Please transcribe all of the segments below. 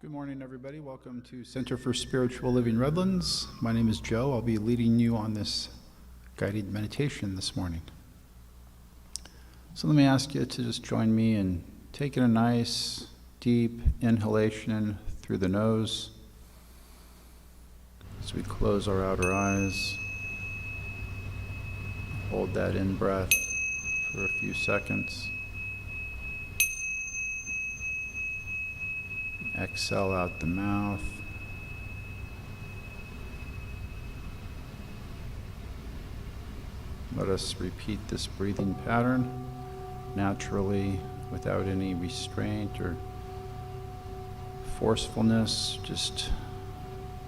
Good morning, everybody. Welcome to Center for Spiritual Living Redlands. My name is Joe. I'll be leading you on this guided meditation this morning. So let me ask you to just join me in taking a nice, deep inhalation through the nose as we close our outer eyes. Hold that in-breath for a few seconds. Exhale out the mouth. Let us repeat this breathing pattern naturally, without any restraint or forcefulness. Just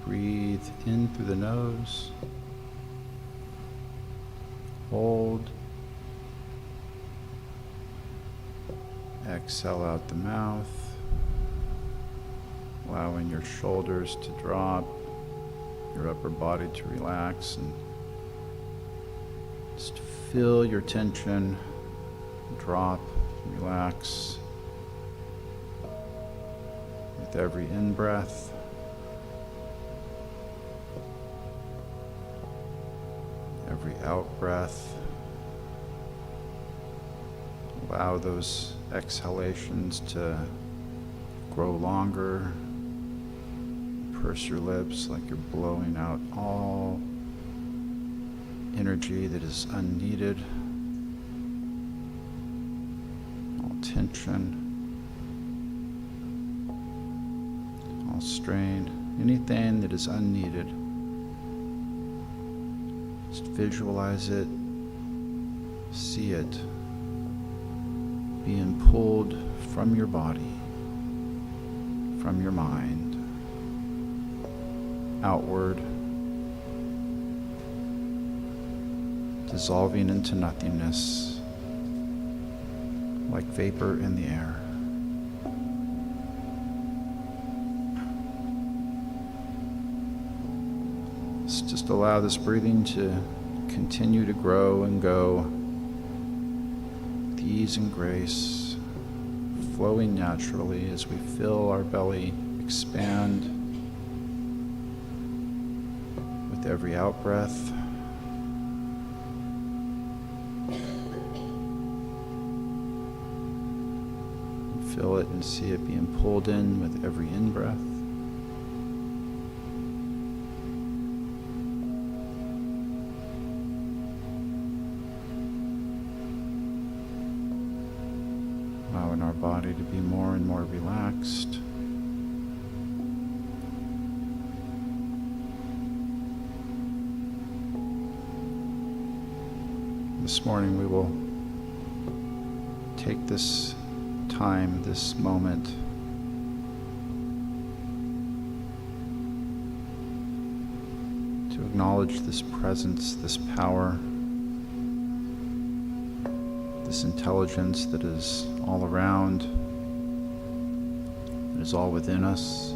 breathe in through the nose. Hold. Exhale out the mouth, allowing your shoulders to drop, your upper body to relax, and just feel your tension drop, relax with every in-breath. Every out-breath. Allow those exhalations to grow longer. Purse your lips like you're blowing out all energy that is unneeded, all tension, all strain, anything that is unneeded. Just visualize it, see it being pulled from your body, from your mind, outward, dissolving into nothingness like vapor in the air. Let's just allow this breathing to continue to grow and go with ease and grace, flowing naturally as we feel our belly expand with every out-breath. Feel it and see it being pulled in with every in-breath. Allowing our body to be more and more relaxed. This morning we will take this time, this moment, to acknowledge this presence, this power, this intelligence that is all around, that is all within us.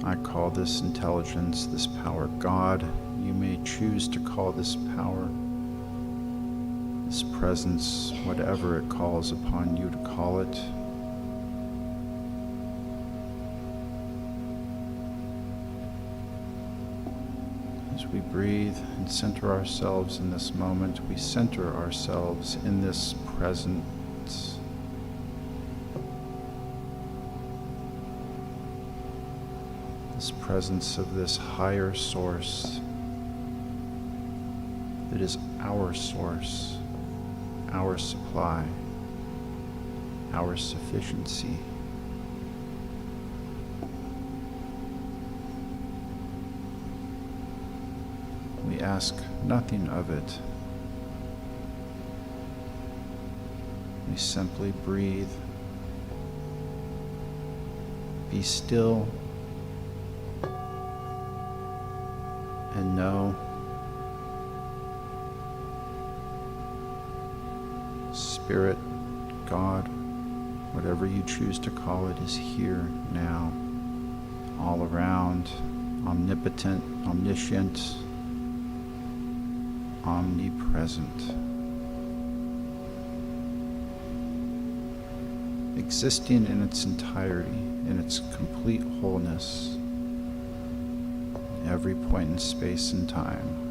I call this intelligence, this power, God. You may choose to call this power, this presence, whatever it calls upon you to call it. As we breathe and center ourselves in this moment, we center ourselves in this presence. This presence of this higher source that is our source, our supply, our sufficiency. We ask nothing of it. We simply breathe, be still, and know Spirit, God, whatever you choose to call it, is here now, all around, omnipotent, omniscient, omnipresent. existing in its entirety, in its complete wholeness, every point in space and time.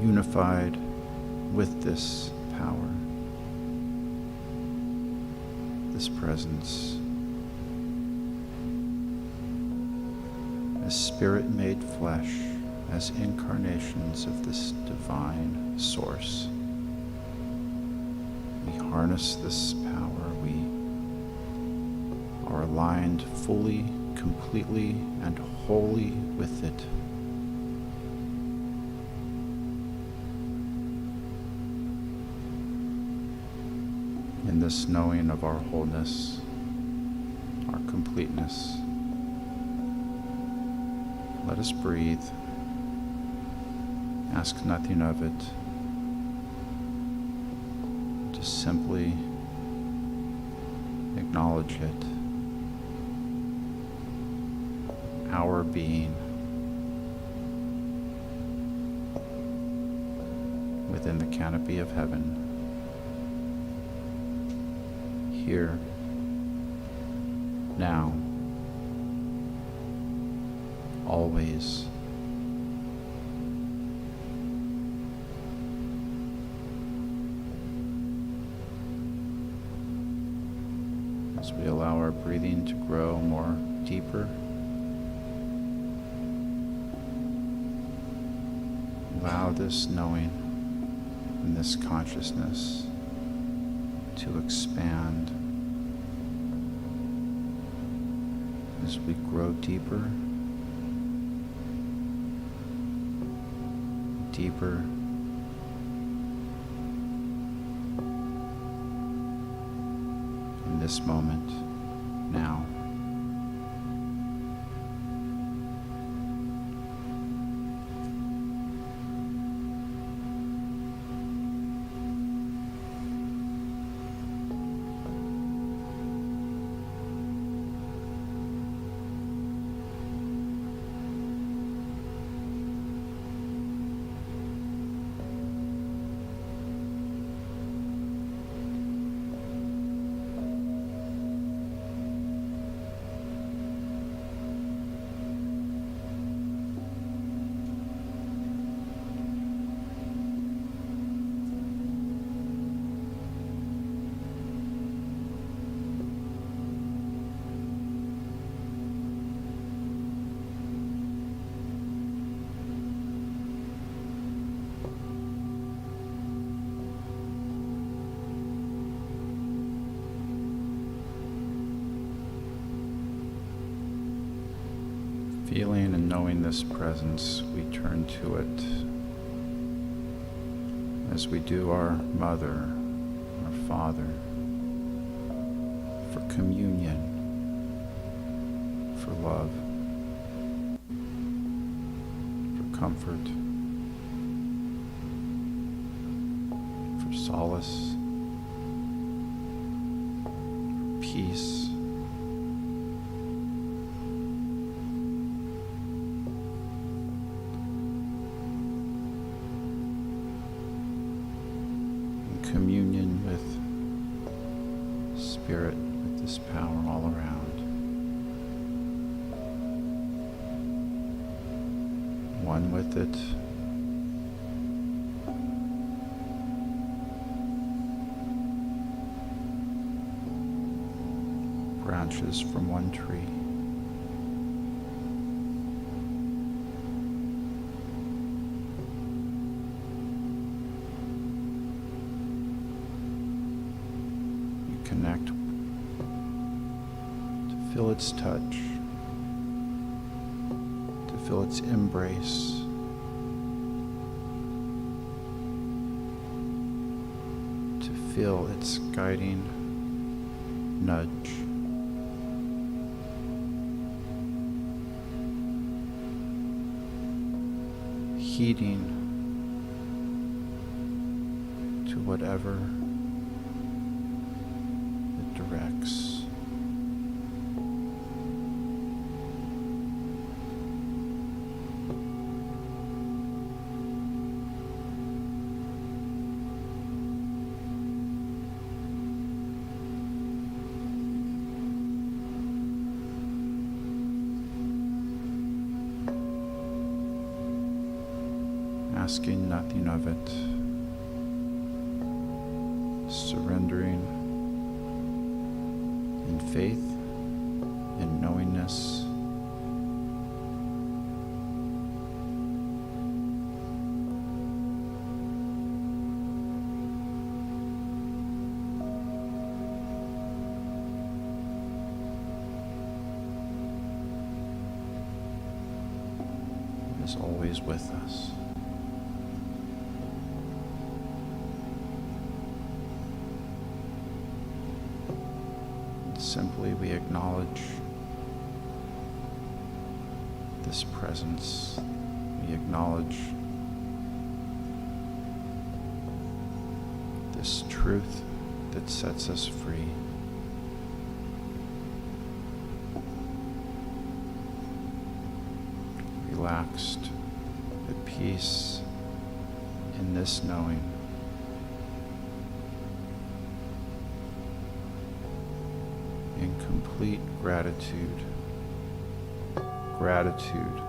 Unified with this power, this presence, as spirit made flesh, as incarnations of this divine source. We harness this power. We are aligned fully, completely, and wholly with it. In this knowing of our wholeness, our completeness, let us breathe. Ask nothing of it. Just simply acknowledge it. Our being within the canopy of heaven. Here, now, always. As we allow our breathing to grow more deeper, allow this knowing and this consciousness to expand as we grow deeper, deeper, in this moment, now. Feeling and knowing this presence, we turn to it as we do our mother, our father, for communion, for love, for comfort, for solace, for peace. Communion with Spirit, with this power all around. One with it. Branches from one tree. Connect to feel its touch, to feel its embrace, to feel its guiding nudge. Heeding to whatever directs. asking nothing of it, surrendering in faith and knowingness. Is always with us. And simply we acknowledge this presence. We acknowledge this truth that sets us free. Relaxed, at peace in this knowing. In complete gratitude. Gratitude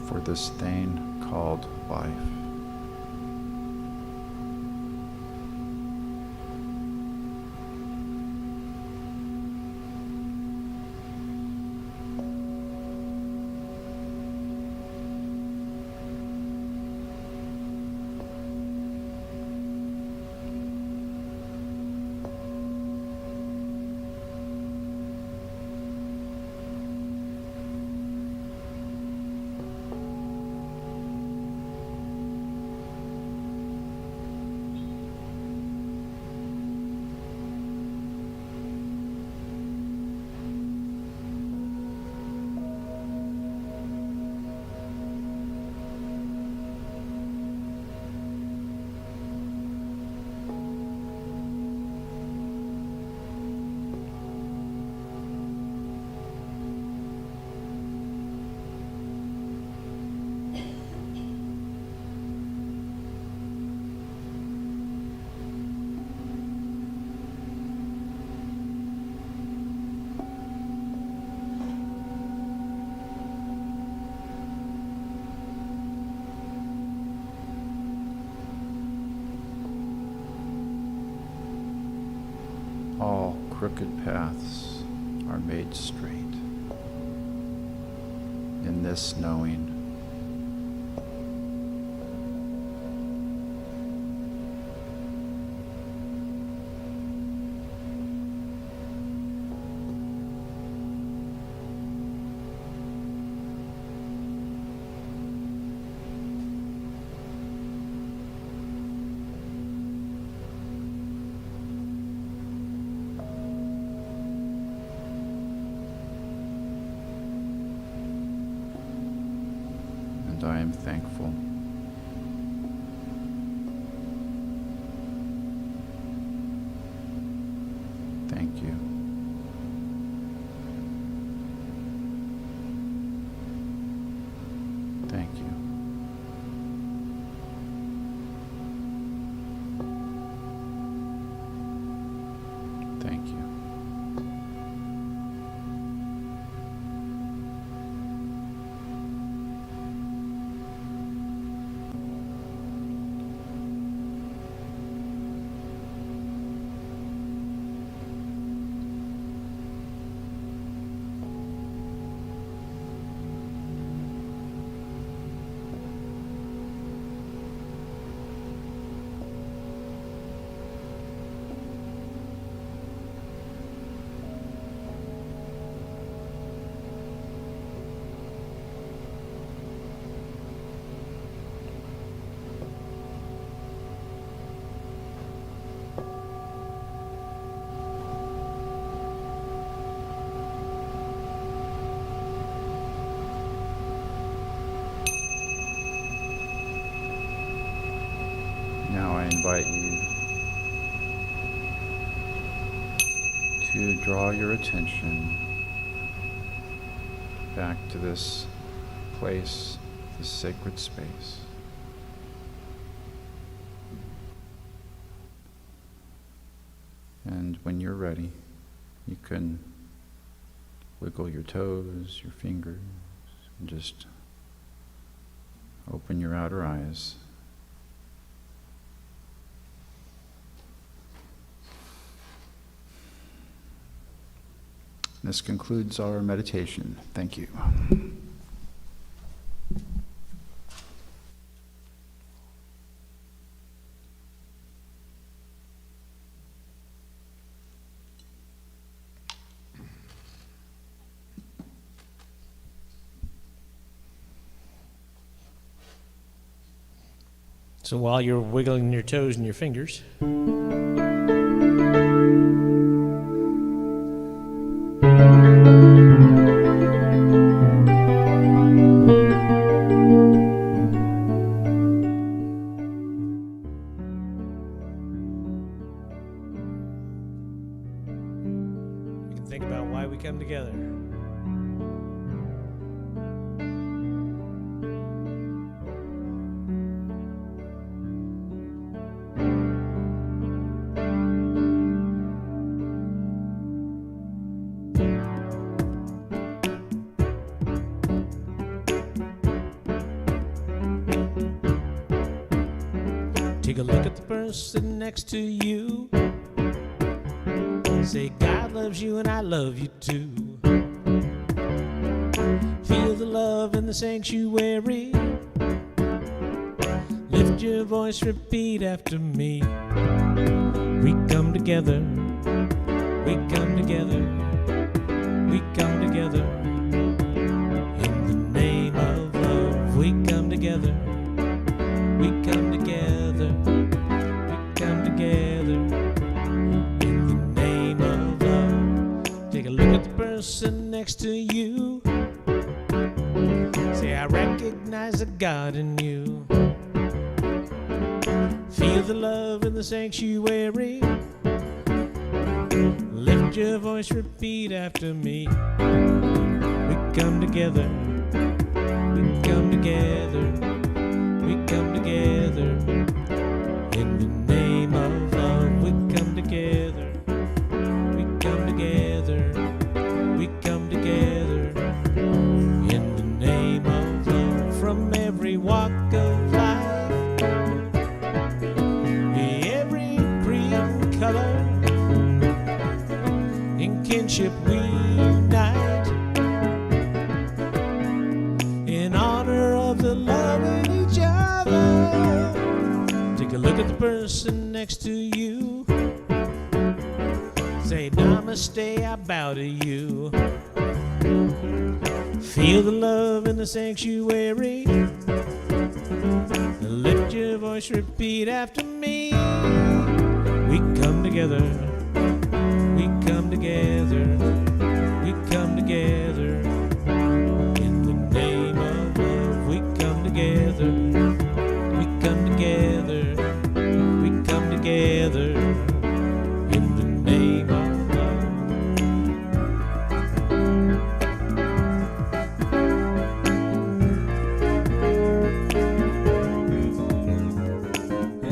for this thing called life. All crooked paths are made straight in this knowing. I am thankful. Thank you. Thank you. Thank you. Now I invite you to draw your attention back to this place, this sacred space. And when you're ready, you can Wiggle your toes, your fingers, and just open your outer eyes. This concludes our meditation. Thank you. So while you're wiggling your toes and your fingers, you can think about why we come together. Take a look at the person next to you. Say, God loves you and I love you too. Feel the love in the sanctuary. Lift your voice, repeat after me. We come together. We come together. We come together. In the name of love, we come together. We come together, we come together, in the name of love. Take a look at the person next to you. Say, I recognize the God in you. Feel the love in the sanctuary. Lift your voice, repeat after me. We come together, we come together. We come together, in the name of love. We come together, we come together, we come together, in the name of love. From every walk of life, every creed and color, in kinship we unite, in honor of the love of each other. Take a look at the person next to you. Say, namaste, I bow to you. Feel the love in the sanctuary. Lift your voice, repeat after me. We come together. We come together. We come together. In the name of love, we come together. We come together. We come together. In the name of love.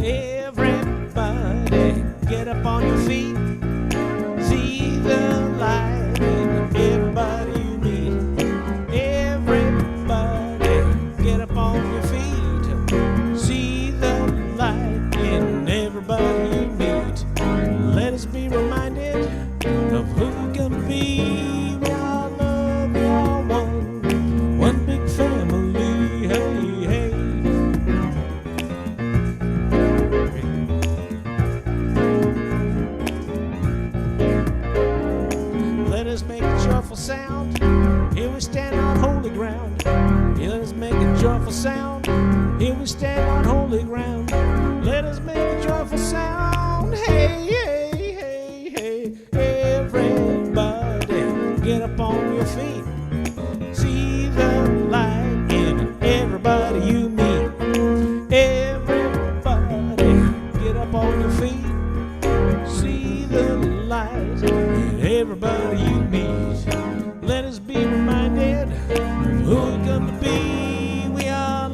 Everybody, get up on your feet. See the light in everybody you meet. Everybody, get up on your feet. See the light in everybody you meet. Let us be reminded of who we're gonna be. We all love, we all one. One big family, hey, hey. Let us make a joyful sound. Here we stand on holy ground. Let us make a joyful sound. Here we stand on holy ground. Let us make a joyful sound. Hey, hey, hey, hey. Everybody, get up on your feet. See the light in everybody you meet. Everybody, get up on your feet. See the light in everybody you meet. Let us be reminded of who we're gonna be. We are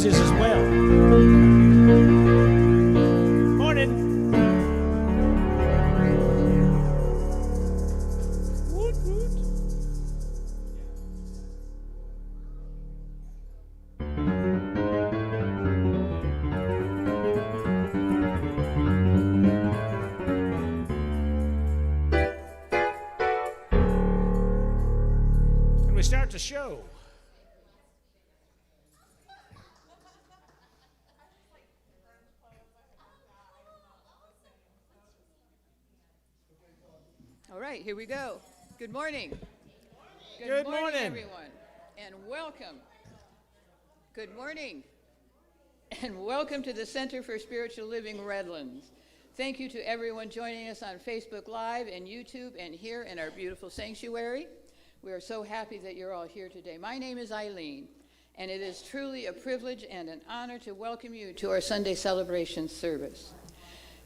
Tuesdays as well. Morning. Woot, woot. Can we start the show? All right, here we go. Good morning. Good morning. Everyone, and welcome. Good morning, and welcome to the Center for Spiritual Living Redlands. Thank you to everyone joining us on Facebook Live and YouTube and here in our beautiful sanctuary. We are so happy that you're all here today. My name is Eileen, and it is truly a privilege and an honor to welcome you to our Sunday celebration service.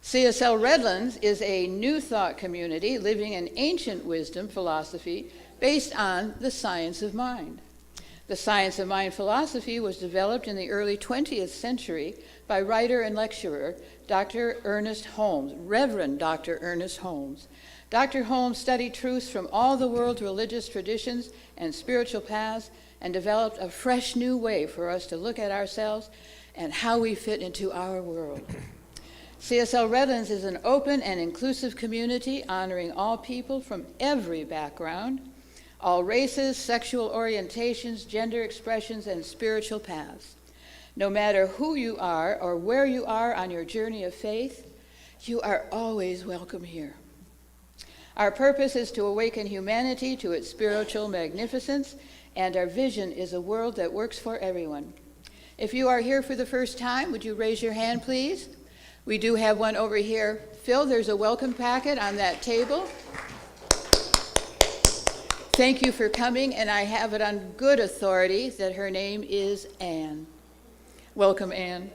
CSL Redlands is a New Thought community living in ancient wisdom philosophy based on the science of mind. The science of mind philosophy was developed in the early 20th century by writer and lecturer Dr. Ernest Holmes, Reverend Dr. Ernest Holmes. Dr. Holmes studied truths from all the world's religious traditions and spiritual paths and developed a fresh new way for us to look at ourselves and how we fit into our world. CSL Redlands is an open and inclusive community honoring all people from every background, all races, sexual orientations, gender expressions, and spiritual paths. No matter who you are or where you are on your journey of faith, you are always welcome here. Our purpose is to awaken humanity to its spiritual magnificence, and our vision is a world that works for everyone. If you are here for the first time, would you raise your hand, please? We do have one over here. Phil, there's a welcome packet on that table. Thank you for coming, and I have it on good authority that her name is Anne. Welcome, Anne.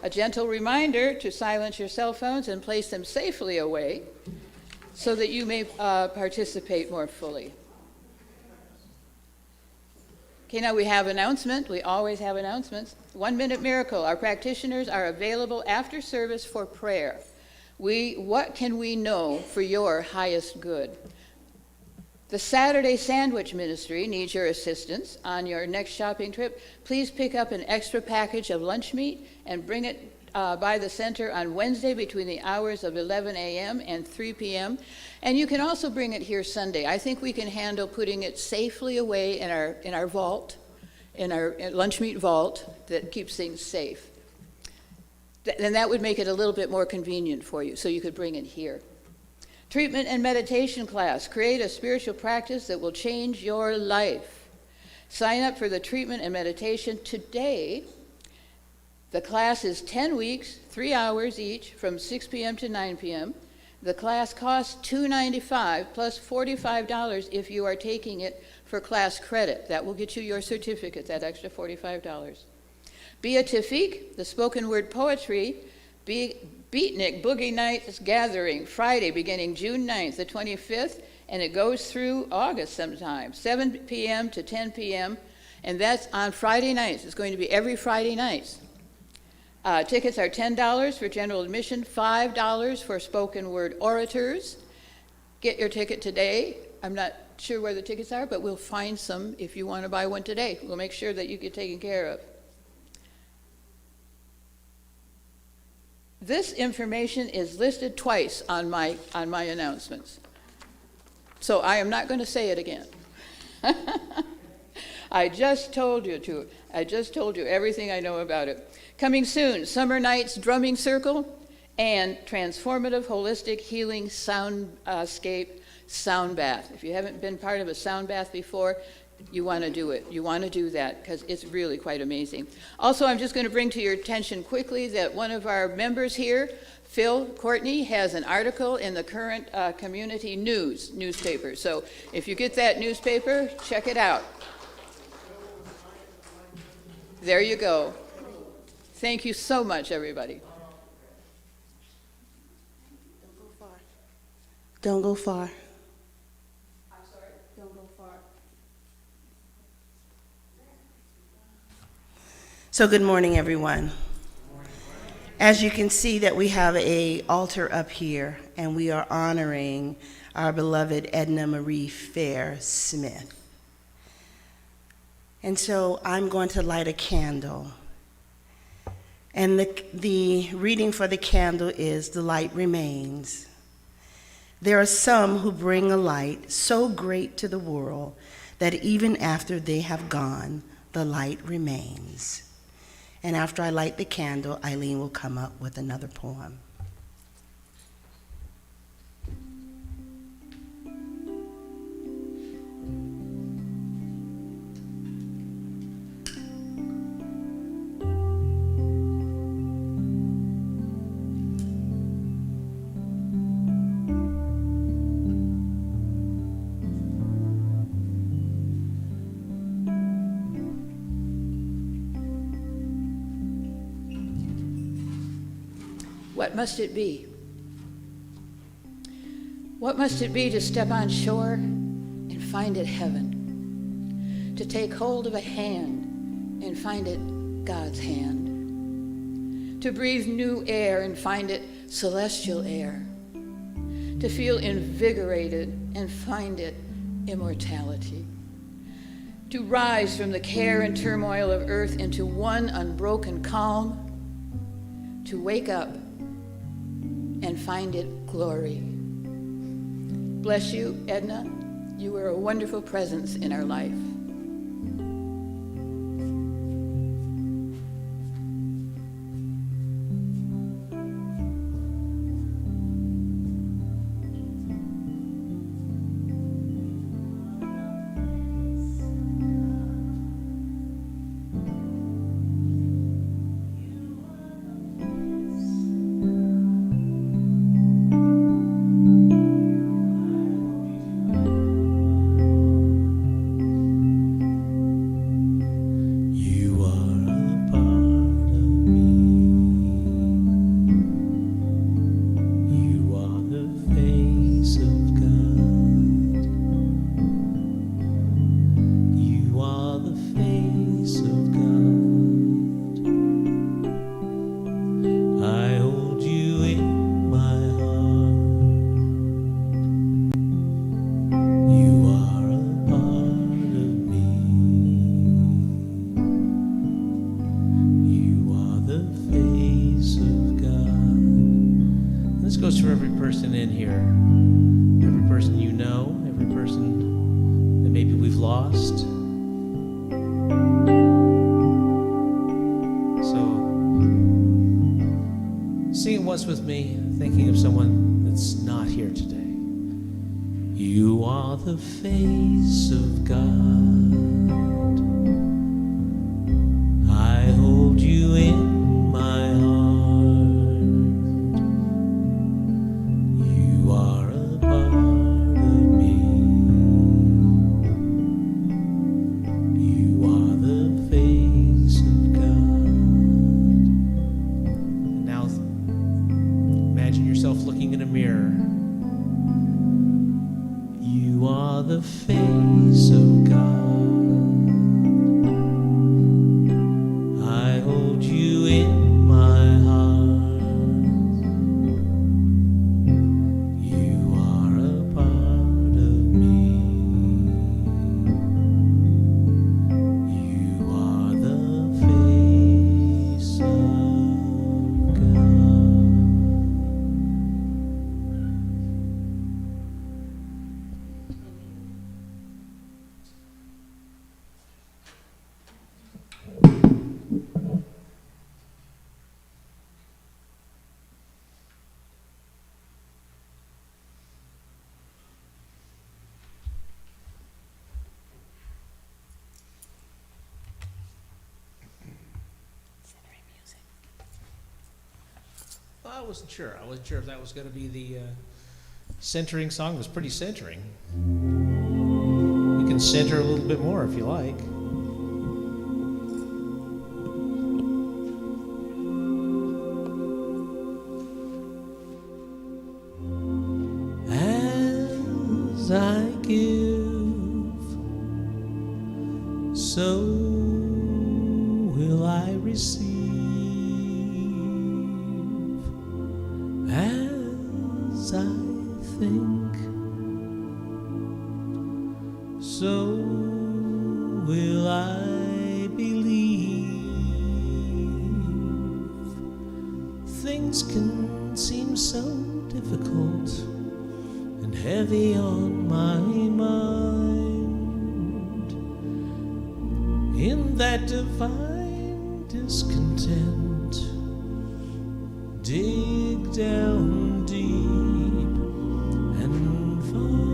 A gentle reminder to silence your cell phones and place them safely away so that you may participate more fully. Okay, now we have announcement. We always have announcements. 1 Minute Miracle. Our practitioners are available after service for prayer. What can we know for your highest good? The Saturday Sandwich Ministry needs your assistance on your next shopping trip. Please pick up an extra package of lunch meat and bring it by the center on Wednesday between the hours of 11 a.m. and 3 p.m. And you can also bring it here Sunday. I think we can handle putting it safely away in our vault, in our lunch meat vault that keeps things safe. And that would make it a little bit more convenient for you, so you could bring it here. Treatment and meditation class. Create a spiritual practice that will change your life. Sign up for the treatment and meditation today. The class is 10 weeks, 3 hours each, from 6 p.m. to 9 p.m. The class costs $295 plus $45 if you are taking it for class credit. That will get you your certificate, that extra $45. Bia Tafik, the spoken word poetry, Beatnik Boogie Nights Gathering, Friday beginning June 9th, the 25th, and it goes through August sometime, 7 p.m. to 10 p.m., and that's on Friday nights. It's going to be every Friday nights. Tickets are $10 for general admission, $5 for spoken word orators. Get your ticket today. I'm not sure where the tickets are, but we'll find some if you want to buy one today. We'll make sure that you get taken care of. This information is listed twice on my announcements, so I am not going to say it again. I just told you everything I know about it. Coming soon, Summer Nights Drumming Circle and Transformative Holistic Healing Soundscape Sound Bath. If you haven't been part of a sound bath before, you want to do it. You want to do that because it's really quite amazing. Also, I'm just going to bring to your attention quickly that one of our members here, Phil Courtney, has an article in the current community newspaper. So if you get that newspaper, check it out. There you go. Thank you so much, everybody. Don't go far. I'm sorry, don't go far. So good morning, everyone. As you can see that we have an altar up here, and we are honoring our beloved Edna Marie Fair Smith. And so I'm going to light a candle. And the reading for the candle is, "The light remains. There are some who bring a light so great to the world that even after they have gone, the light remains." And after I light the candle, Eileen will come up with another poem. What must it be? What must it be to step on shore and find it heaven? To take hold of a hand and find it God's hand? To breathe new air and find it celestial air? To feel invigorated and find it immortality? To rise from the care and turmoil of earth into one unbroken calm? To wake up and find it glory. Bless you, Edna. You were a wonderful presence in our life. Goes for every person in here, every person you know, every person that maybe we've lost. So, sing it once with me, thinking of someone that's not here today. You are the face of God. I hold you in my heart. Looking in a mirror. You are the face of God. I hold you in my heart. You are a part of me. You are the face of God. I wasn't sure. I wasn't sure if that was going to be the centering song. It was pretty centering. We can center a little bit more if you like. As I give, so will I receive as I think, so will I believe. Things can seem so difficult and heavy on my mind. In that divine discontent, dig down deep and find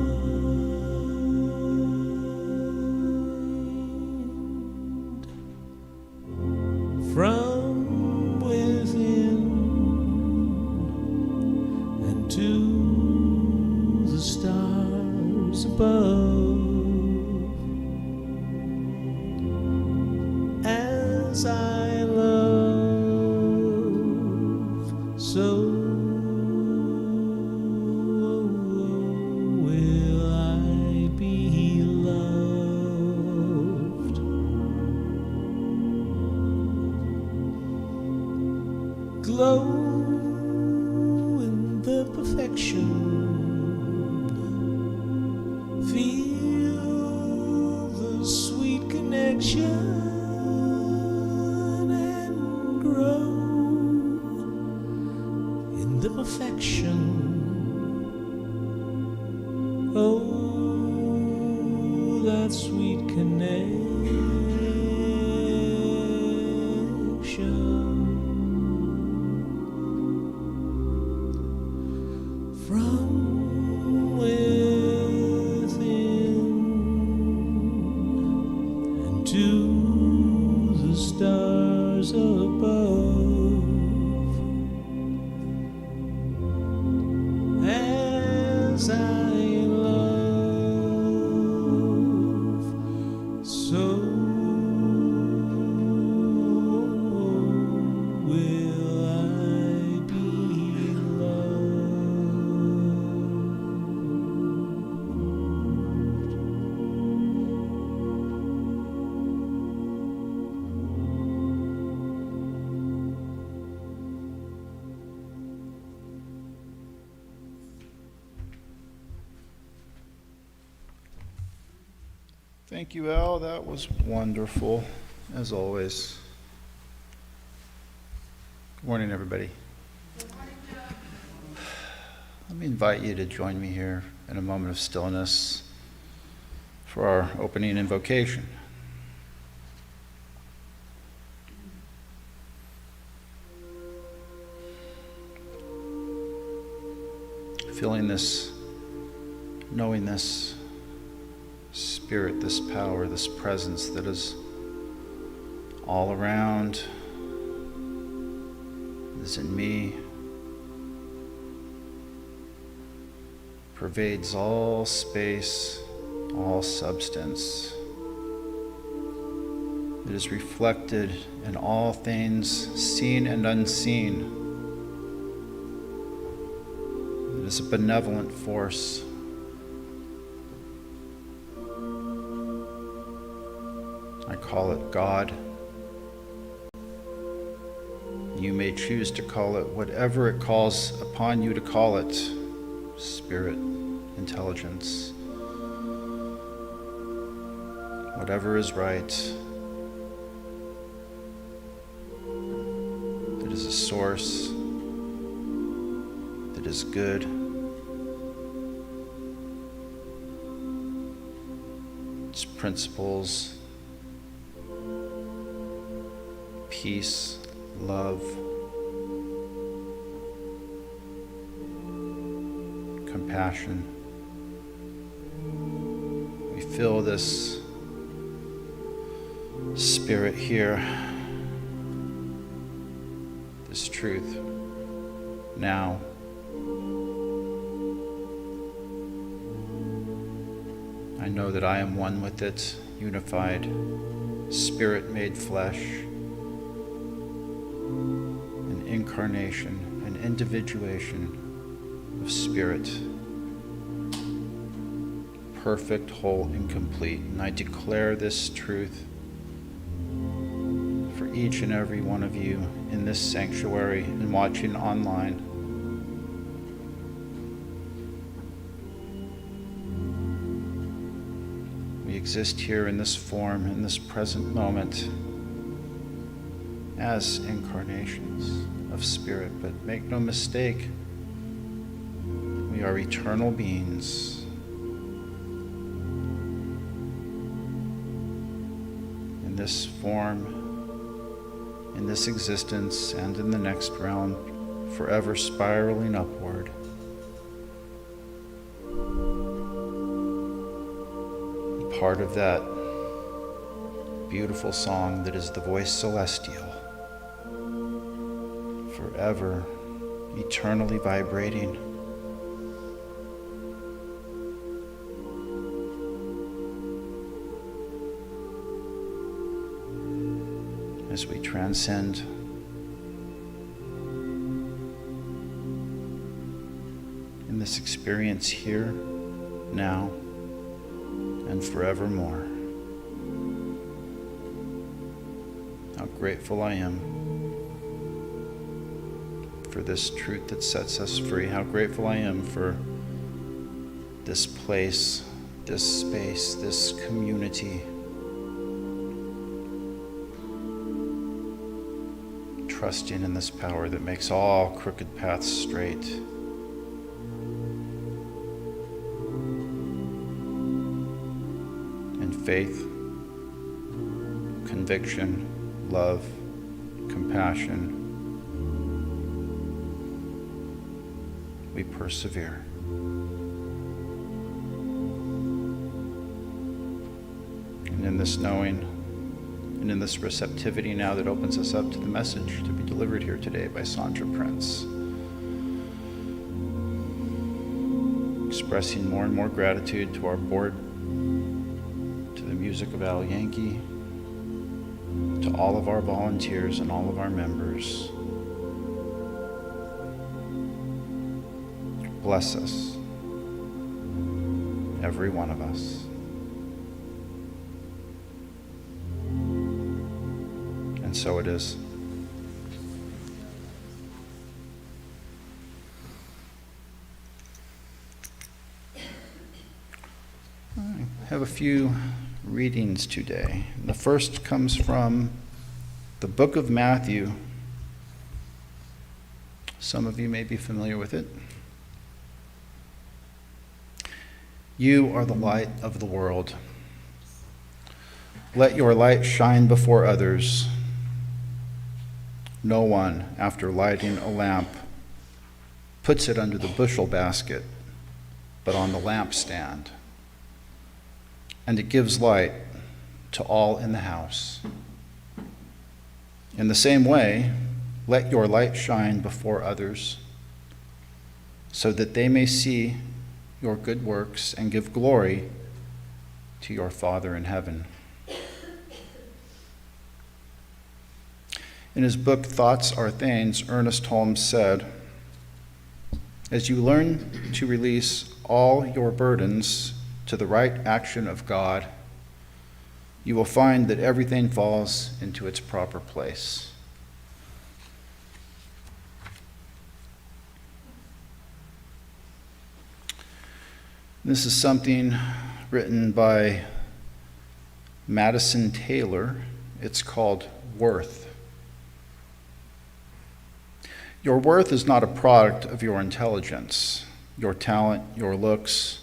from within and to the stars above. As I love, so will I be loved. Glow in the perfection, feel the sweet connection, and grow in the perfection. Oh, that sweet connection. From within and to the stars above. As I love, so will I be loved. Thank you, Al. That was wonderful, as always. Good morning, everybody. Let me invite you to join me here in a moment of stillness for our opening invocation. Feeling this, knowing this Spirit, this power, this presence that is all around, is in me, pervades all space, all substance. It is reflected in all things seen and unseen. It is a benevolent force. I call it God. You may choose to call it whatever it calls upon you to call it. Spirit, intelligence, whatever is right. It is a source that is good. Its principles, peace, love, compassion. We feel this Spirit here, this truth now. I know that I am one with it, unified, Spirit made flesh, an incarnation, an individuation of Spirit, perfect, whole, and complete. And I declare this truth for each and every one of you in this sanctuary and watching online. We exist here in this form, in this present moment, as incarnations of spirit, but make no mistake, we are eternal beings. In this form, in this existence, and in the next realm, forever spiraling upward. Part of that beautiful song that is the voice celestial, forever, eternally vibrating. As we transcend in this experience here, now, and forevermore. How grateful I am for this truth that sets us free. How grateful I am for this place, this space, this community. Trusting in this power that makes all crooked paths straight. In faith, conviction, love, compassion, we persevere. And in this knowing, and in this receptivity now that opens us up to the message to be delivered here today by Sonja Prince. Expressing more and more gratitude to our board, to the music of Al Yankee, to all of our volunteers and all of our members. Bless us, every one of us. And so it is. I have a few readings today. The first comes from the book of Matthew. Some of you may be familiar with it. You are the light of the world. Let your light shine before others. No one, after lighting a lamp, puts it under the bushel basket, but on the lampstand. And it gives light to all in the house. In the same way, let your light shine before others, so that they may see your good works and give glory to your Father in heaven. In his book, Thoughts Are Things, Ernest Holmes said, as you learn to release all your burdens to the right action of God, you will find that everything falls into its proper place. This is something written by Madison Taylor. It's called Worth. Your worth is not a product of your intelligence, your talent, your looks,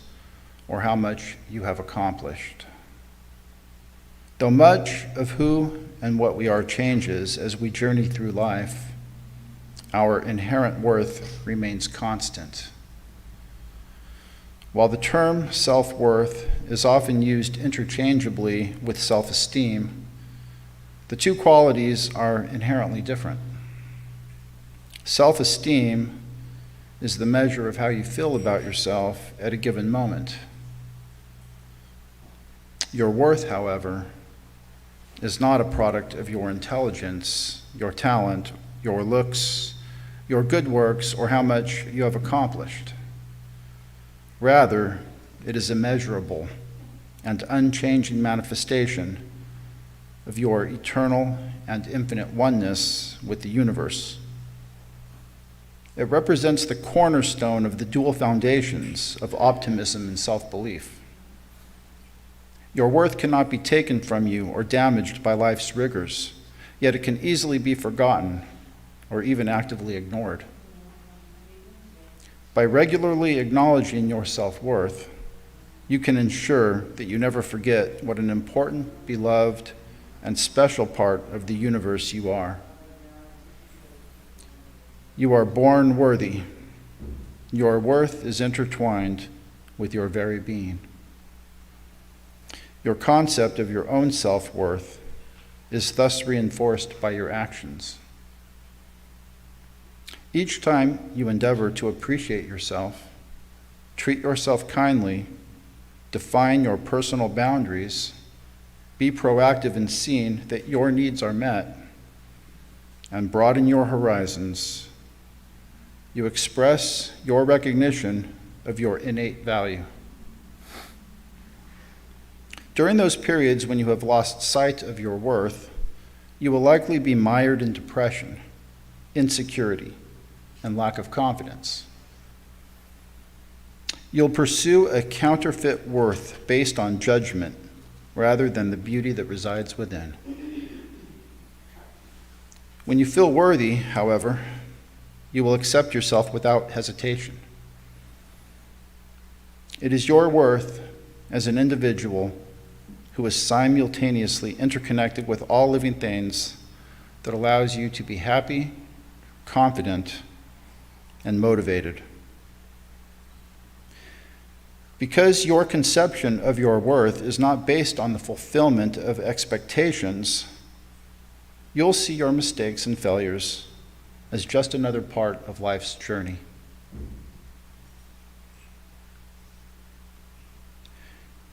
or how much you have accomplished. Though much of who and what we are changes as we journey through life, our inherent worth remains constant. While the term self-worth is often used interchangeably with self-esteem, the two qualities are inherently different. Self-esteem is the measure of how you feel about yourself at a given moment. Your worth, however, is not a product of your intelligence, your talent, your looks, your good works, or how much you have accomplished. Rather, it is a measurable and unchanging manifestation of your eternal and infinite oneness with the universe. It represents the cornerstone of the dual foundations of optimism and self-belief. Your worth cannot be taken from you or damaged by life's rigors, yet it can easily be forgotten or even actively ignored. By regularly acknowledging your self-worth, you can ensure that you never forget what an important, beloved, and special part of the universe you are. You are born worthy. Your worth is intertwined with your very being. Your concept of your own self-worth is thus reinforced by your actions. Each time you endeavor to appreciate yourself, treat yourself kindly, define your personal boundaries, be proactive in seeing that your needs are met, and broaden your horizons, you express your recognition of your innate value. During those periods when you have lost sight of your worth, you will likely be mired in depression, insecurity, and lack of confidence. You'll pursue a counterfeit worth based on judgment rather than the beauty that resides within. When you feel worthy, however, you will accept yourself without hesitation. It is your worth as an individual who is simultaneously interconnected with all living things that allows you to be happy, confident, and motivated. Because your conception of your worth is not based on the fulfillment of expectations, you'll see your mistakes and failures as just another part of life's journey.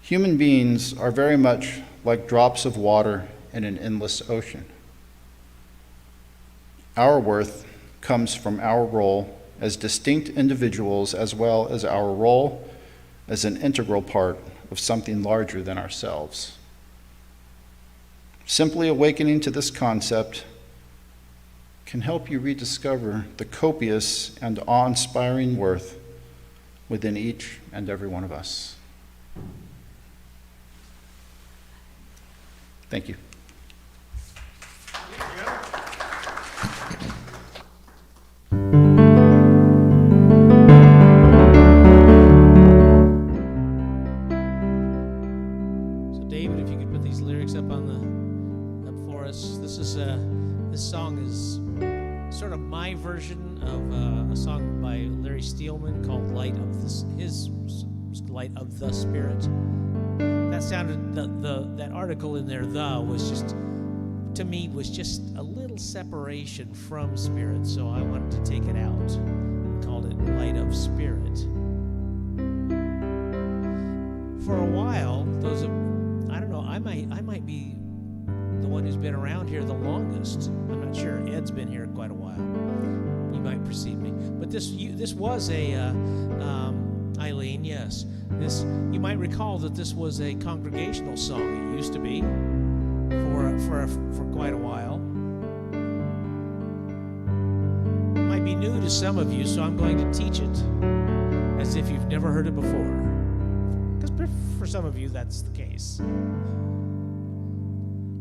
Human beings are very much like drops of water in an endless ocean. Our worth comes from our role as distinct individuals as well as our role as an integral part of something larger than ourselves. Simply awakening to this concept can help you rediscover the copious and awe-inspiring worth within each and every one of us. Thank you. This song is sort of my version of a song by Larry Steelman called "Light of Light of the Spirit." That sounded that article in there, "the" was just, to me, was just a little separation from spirit, so I wanted to take it out. Called it "Light of Spirit." For a while, I don't know, I might be the one who's been around here the longest. I'm not sure. Ed's been here quite a while. You might precede me. But this was a, Eileen, yes. You might recall that this was a congregational song. It used to be for quite a while. It might be new to some of you, so I'm going to teach it as if you've never heard it before. Because for some of you, that's the case.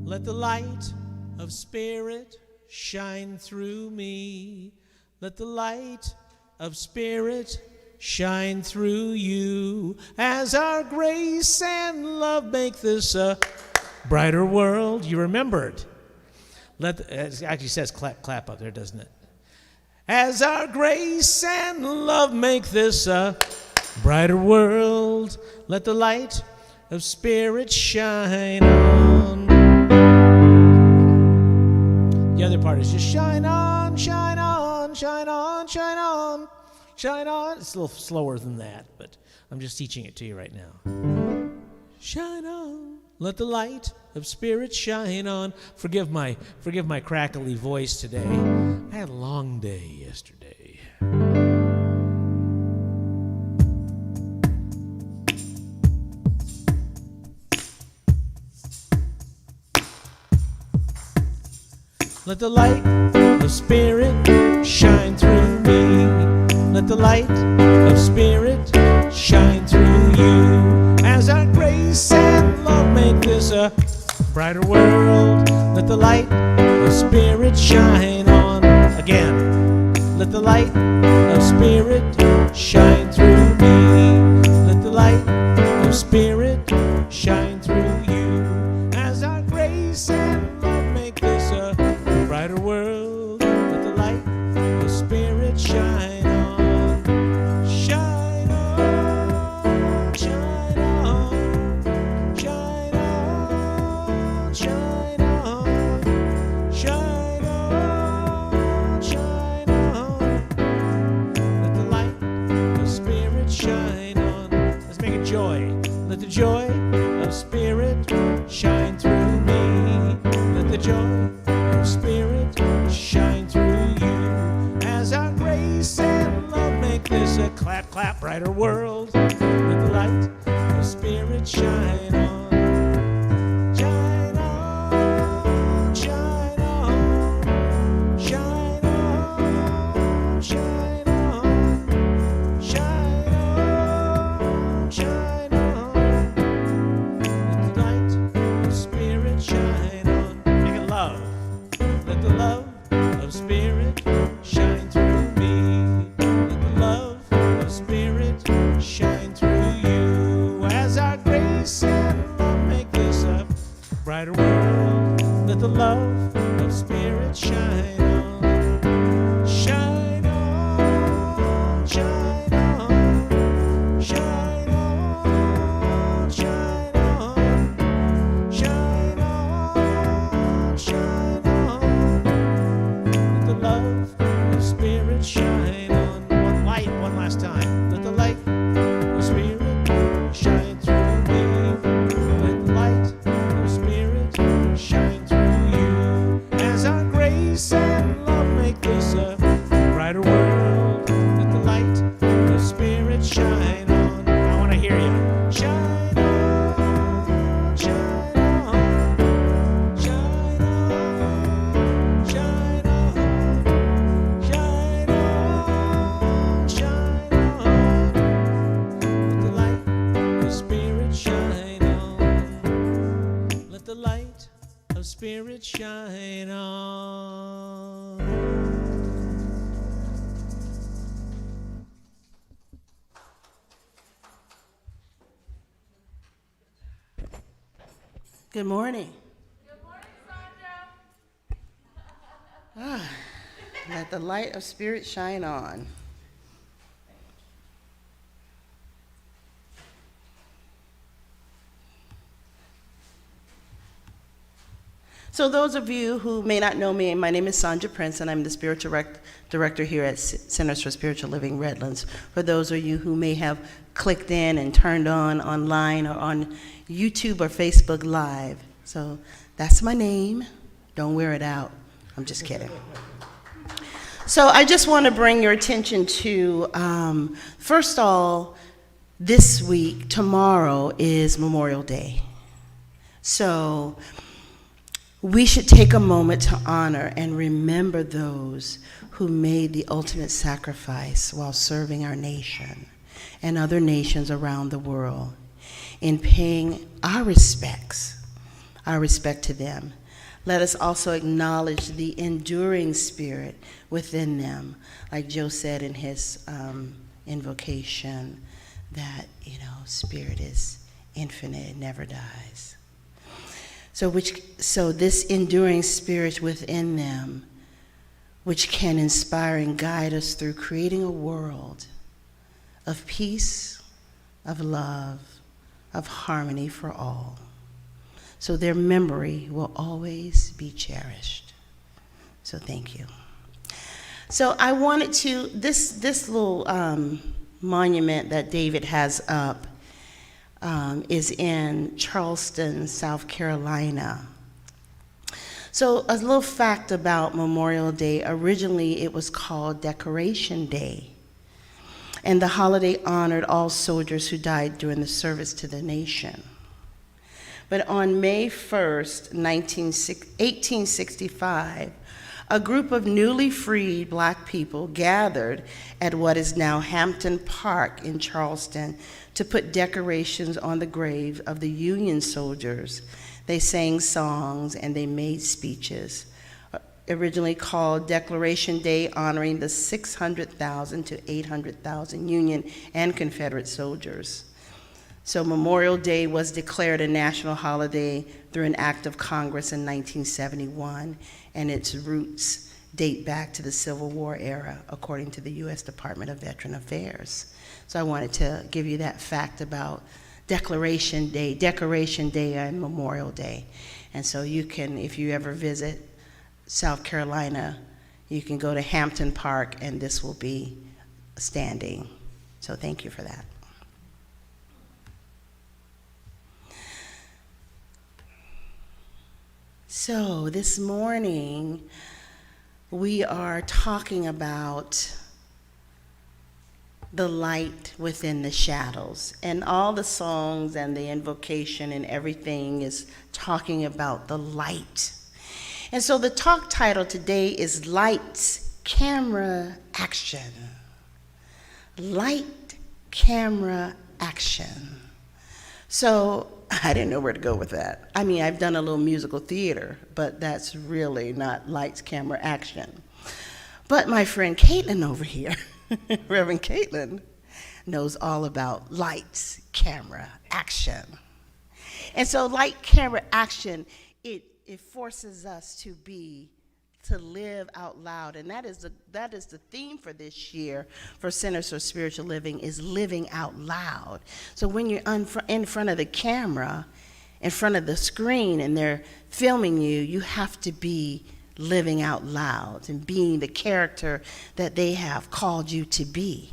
Let the light of Spirit shine through me. Let the light of Spirit shine through you. As our grace and love make this a brighter world. You remembered. It actually says clap up there, doesn't it? As our grace and love make this a brighter world. Let the light of Spirit shine on. The other part is just shine on, shine on, shine on, shine on, shine on. It's a little slower than that, but I'm just teaching it to you right now. Shine on, let the light of Spirit shine on. Forgive my crackly voice today. I had a long day yesterday. Let the light of Spirit shine through me. Let the light of Spirit shine through you. As our grace and love make this a brighter world. Let the light of Spirit shine on. Again. Let the light of Spirit shine through me. Let the light of Spirit shine through you. As our grace and love make this a brighter world. Let the light of Spirit shine on. Shine on, shine on, shine on, shine on, shine on, shine on. Let the light of Spirit shine on. Let's make it joy. Let the joy of Spirit shine through me. Let the joy of Spirit shine through you. As our grace and love make this a clap, clap, brighter world. Let the light of Spirit shine on. Shine on, shine on, shine on, shine on, shine on, shine on. Let the light of Spirit shine on. Make it love. Let the love of Spirit shine through me. Let the love of Spirit shine through you. As our grace and love make this a brighter world. Let the love of Spirit shine on. Shine on, shine on, shine on, shine on, shine on, shine on. Let the love of Spirit shine on. One light, one last time. Let the light of Spirit shine through me. Let the light of Spirit shine through you. As our grace and love make this a brighter world. Let the light of Spirit shine on. I want to hear you. Shine on, shine on, shine on, shine on, shine on, shine on. Let the light of Spirit shine on. Let the light of Spirit shine on. Good morning. Good morning, Sonja. Let the light of Spirit shine on. So those of you who may not know me, my name is Sonja Prince, and I'm the spiritual director here at Centers for Spiritual Living Redlands. For those of you who may have clicked in and turned on online or on YouTube or Facebook Live. So that's my name. Don't wear it out. I'm just kidding. So I just want to bring your attention to, first of all, this week, tomorrow is Memorial Day. So we should take a moment to honor and remember those who made the ultimate sacrifice while serving our nation and other nations around the world in paying our respect to them. Let us also acknowledge the enduring spirit within them, like Joe said in his invocation, that, spirit is infinite, it never dies. So this enduring spirit within them, which can inspire and guide us through creating a world of peace, of love, of harmony for all. So their memory will always be cherished. So thank you. So I wanted to, this little monument that David has up is in Charleston, South Carolina. So a little fact about Memorial Day, originally it was called Decoration Day. And the holiday honored all soldiers who died during the service to the nation. But on May 1st, 1865, a group of newly freed Black people gathered at what is now Hampton Park in Charleston to put decorations on the grave of the Union soldiers. They sang songs and they made speeches, originally called Declaration Day, honoring the 600,000 to 800,000 Union and Confederate soldiers. So Memorial Day was declared a national holiday through an act of Congress in 1971, and its roots date back to the Civil War era, according to the U.S. Department of Veteran Affairs. So I wanted to give you that fact about Decoration Day, and Memorial Day. And so you can, if you ever visit South Carolina, you can go to Hampton Park, and this will be standing. So thank you for that. So this morning, we are talking about the light within the shadows. And all the songs and the invocation and everything is talking about the light. And so the talk title today is Lights, Camera, Action. Light, camera, action. So I didn't know where to go with that. I mean, I've done a little musical theater, but that's really not lights, camera, action. But my friend Caitlin over here, Reverend Caitlin, knows all about lights, camera, action. And so light, camera, action, it forces us to live out loud. And that is the theme for this year for Centers for Spiritual Living, is living out loud. So when you're in front of the camera, in front of the screen, and they're filming you, you have to be living out loud and being the character that they have called you to be.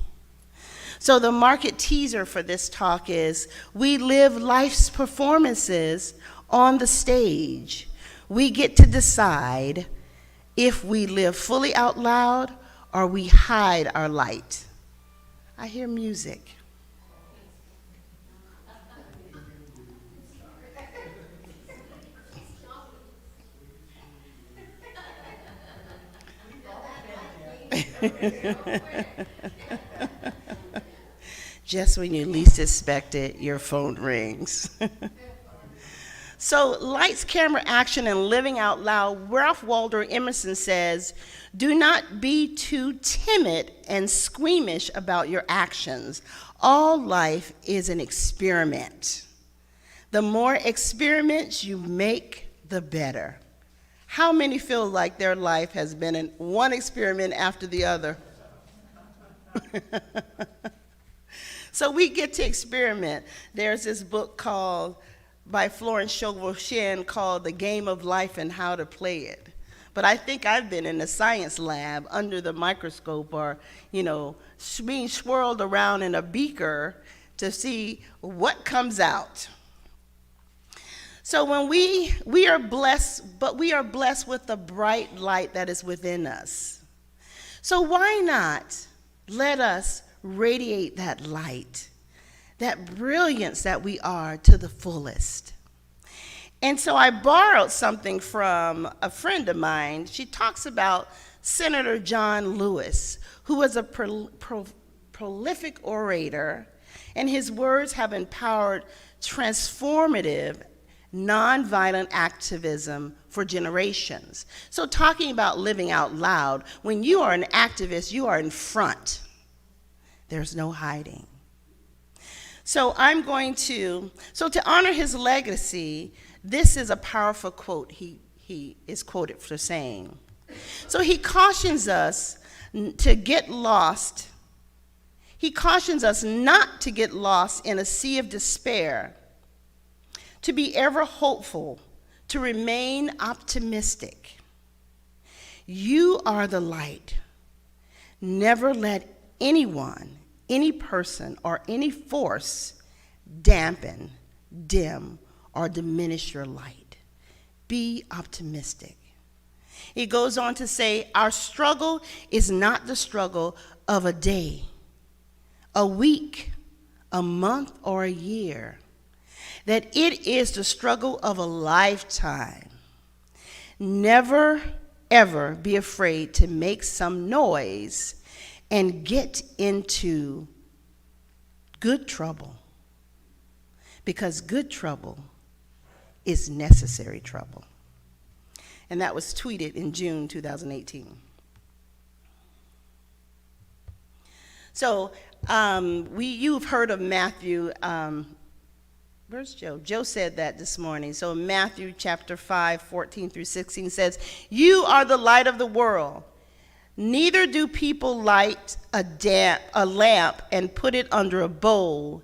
So the market teaser for this talk is, we live life's performances on the stage. We get to decide if we live fully out loud or we hide our light. I hear music. Just when you least expect it, your phone rings. So lights, camera, action, and living out loud. Ralph Waldo Emerson says, do not be too timid and squeamish about your actions. All life is an experiment. The more experiments you make, the better. How many feel like their life has been in one experiment after the other? So we get to experiment. There's this book by Florence Scovel called The Game of Life and How to Play It. But I think I've been in a science lab under the microscope, or, being swirled around in a beaker to see what comes out. So when we are blessed, but we are blessed with the bright light that is within us. So why not let us radiate that light, that brilliance that we are, to the fullest? And so I borrowed something from a friend of mine. She talks about Senator John Lewis, who was a prolific orator, and his words have empowered transformative, nonviolent activism for generations. So talking about living out loud, when you are an activist, you are in front. There's no hiding. So to honor his legacy, this is a powerful quote he is quoted for saying. So he cautions us to get lost. He cautions us not to get lost in a sea of despair, to be ever hopeful, to remain optimistic. You are the light. Never let anyone, any person, or any force dampen, dim, or diminish your light. Be optimistic. He goes on to say, our struggle is not the struggle of a day, a week, a month, or a year. that it is the struggle of a lifetime. Never, ever be afraid to make some noise and get into good trouble, because good trouble is necessary trouble. And that was tweeted in June 2018. So you've heard of Matthew. Where's Joe? Joe said that this morning. So Matthew chapter 5, 14 through 16 says, "You are the light of the world. Neither do people light a lamp and put it under a bowl.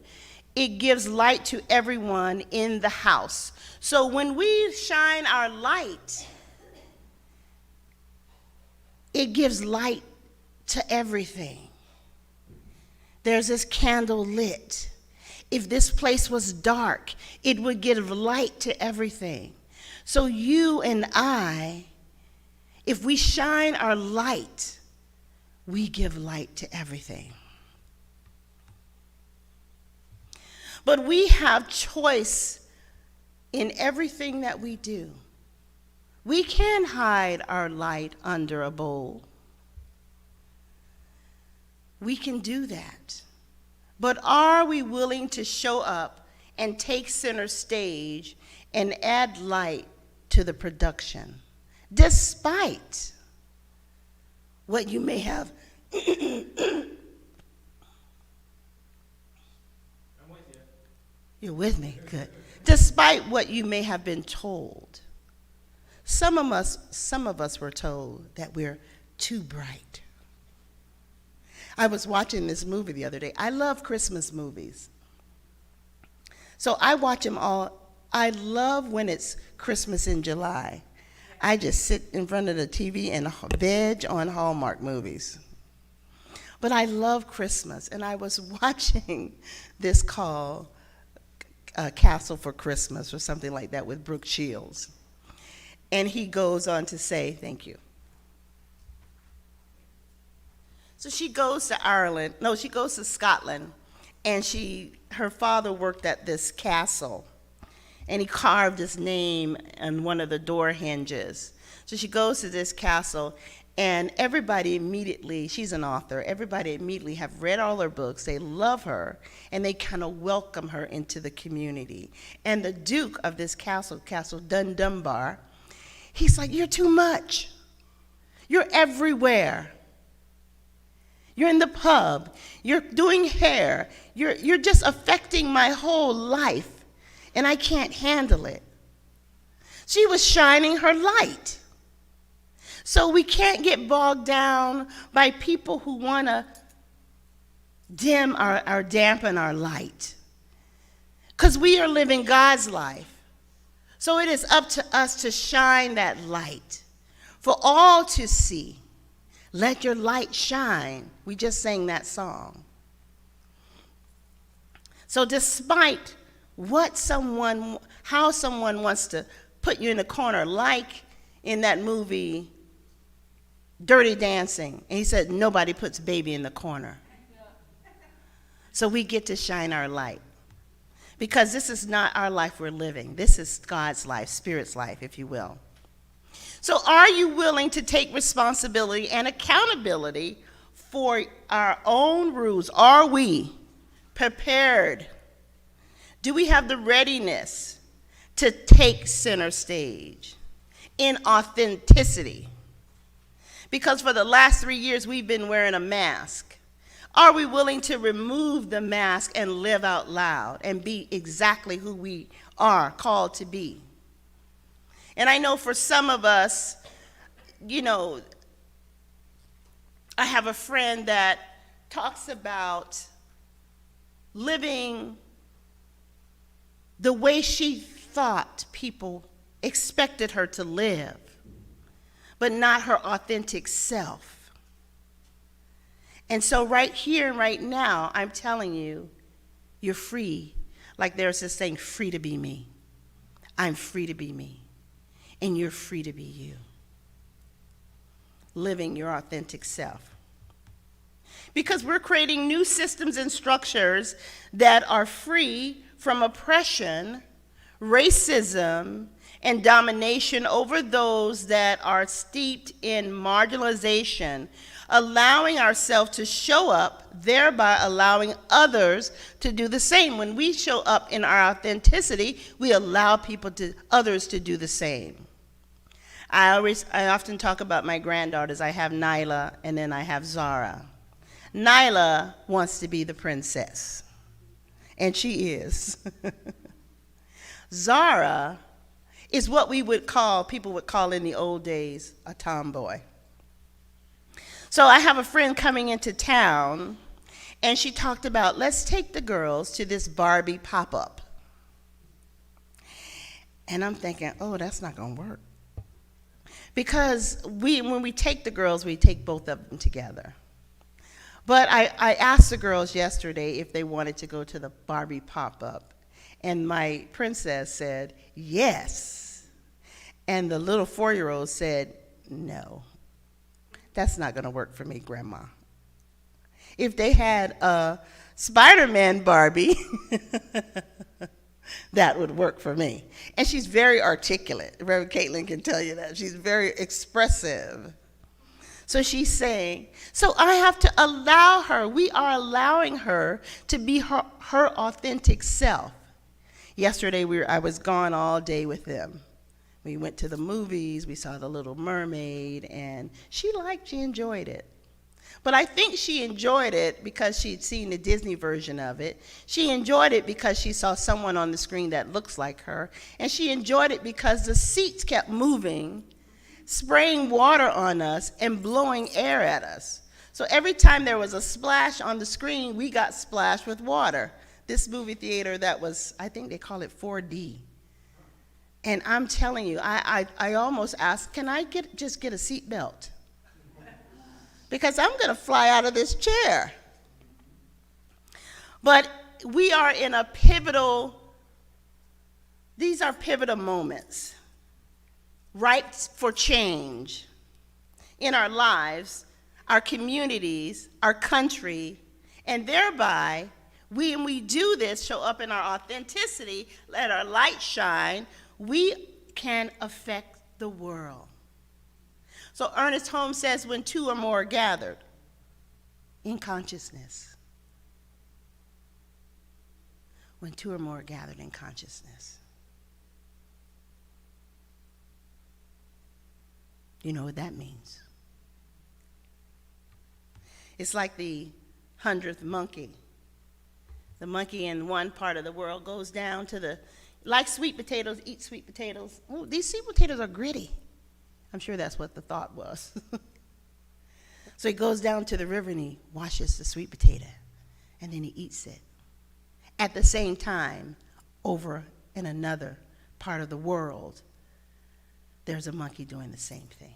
It gives light to everyone in the house." So when we shine our light, it gives light to everything. There's this candle lit. If this place was dark, it would give light to everything. So you and I, if we shine our light, we give light to everything. But we have choice in everything that we do. We can hide our light under a bowl. We can do that. But are we willing to show up and take center stage and add light to the production, despite what you may have? I'm with you. You're with me? Good. Despite what you may have been told. Some of us were told that we're too bright. I was watching this movie the other day. I love Christmas movies. So I watch them all. I love when it's Christmas in July. I just sit in front of the TV and veg on Hallmark movies. But I love Christmas, and I was watching this called Castle for Christmas or something like that with Brooke Shields. And he goes on to say, thank you. So she goes to Ireland, no, she goes to Scotland, and her father worked at this castle, and he carved his name on one of the door hinges. So she goes to this castle, and everybody immediately, she's an author, everybody immediately have read all her books, they love her, and they kind of welcome her into the community. And the Duke of this castle, Castle Dunbar, he's like, "You're too much. You're everywhere. You're in the pub, you're doing hair, you're just affecting my whole life, and I can't handle it." She was shining her light. So we can't get bogged down by people who want to dim or dampen our light, because we are living God's life. So it is up to us to shine that light for all to see. Let your light shine. We just sang that song. So despite how someone wants to put you in a corner, like in that movie, Dirty Dancing, and he said, nobody puts baby in the corner. So we get to shine our light. Because this is not our life we're living. This is God's life, Spirit's life, if you will. So are you willing to take responsibility and accountability for our own rules? Are we prepared? Do we have the readiness to take center stage in authenticity? Because for the last 3 years, we've been wearing a mask. Are we willing to remove the mask and live out loud and be exactly who we are called to be? And I know for some of us, I have a friend that talks about living the way she thought people expected her to live, but not her authentic self. And so right here and right now, I'm telling you, you're free. Like there's this saying, free to be me. I'm free to be me. And you're free to be you. Living your authentic self. Because we're creating new systems and structures that are free from oppression racism, and domination over those that are steeped in marginalization, allowing ourselves to show up, thereby allowing others to do the same. When we show up in our authenticity, we allow others to do the same. I often talk about my granddaughters. I have Nyla, and then I have Zara. Nyla wants to be the princess, and she is. Zara is what people would call in the old days a tomboy. So I have a friend coming into town, and she talked about, let's take the girls to this Barbie pop-up. And I'm thinking, oh, that's not going to work. Because when we take the girls, we take both of them together. But I asked the girls yesterday if they wanted to go to the Barbie pop-up, and my princess said, yes. And the little 4-year-old said, no. That's not going to work for me, Grandma. If they had a Spider-Man Barbie, that would work for me. And she's very articulate. Reverend Caitlin can tell you that. She's very expressive. So she's saying, so I have to allow her, we are allowing her to be her authentic self. Yesterday, I was gone all day with them. We went to the movies, we saw The Little Mermaid, and she enjoyed it. But I think she enjoyed it because she'd seen the Disney version of it. She enjoyed it because she saw someone on the screen that looks like her. And she enjoyed it because the seats kept moving, spraying water on us and blowing air at us. So every time there was a splash on the screen, we got splashed with water. This movie theater that was, I think they call it 4D. And I'm telling you, I almost asked, can I just get a seat belt? Because I'm going to fly out of this chair. But we are in these are pivotal moments, ripe for change in our lives, our communities, our country, and thereby, when we do this, show up in our authenticity, let our light shine, we can affect the world. So Ernest Holmes says, when two or more are gathered in consciousness. When two or more are gathered in consciousness. You know what that means? It's like the 100th monkey. The monkey in one part of the world goes down to like sweet potatoes, eat sweet potatoes. Oh, these sweet potatoes are gritty. I'm sure that's what the thought was. So he goes down to the river and he washes the sweet potato, and then he eats it. At the same time, over in another part of the world, there's a monkey doing the same thing.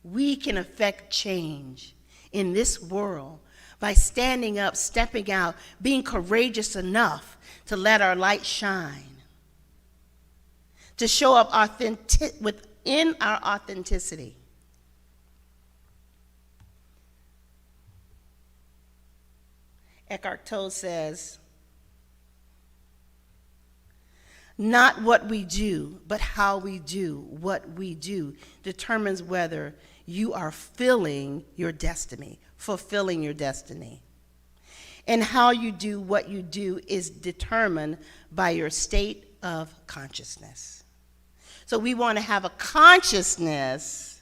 We can affect change in this world by standing up, stepping out, being courageous enough to let our light shine, to show up within our authenticity. Eckhart Tolle says, not what we do, but how we do what we do determines whether you are fulfilling your destiny. And how you do what you do is determined by your state of consciousness. So we want to have a consciousness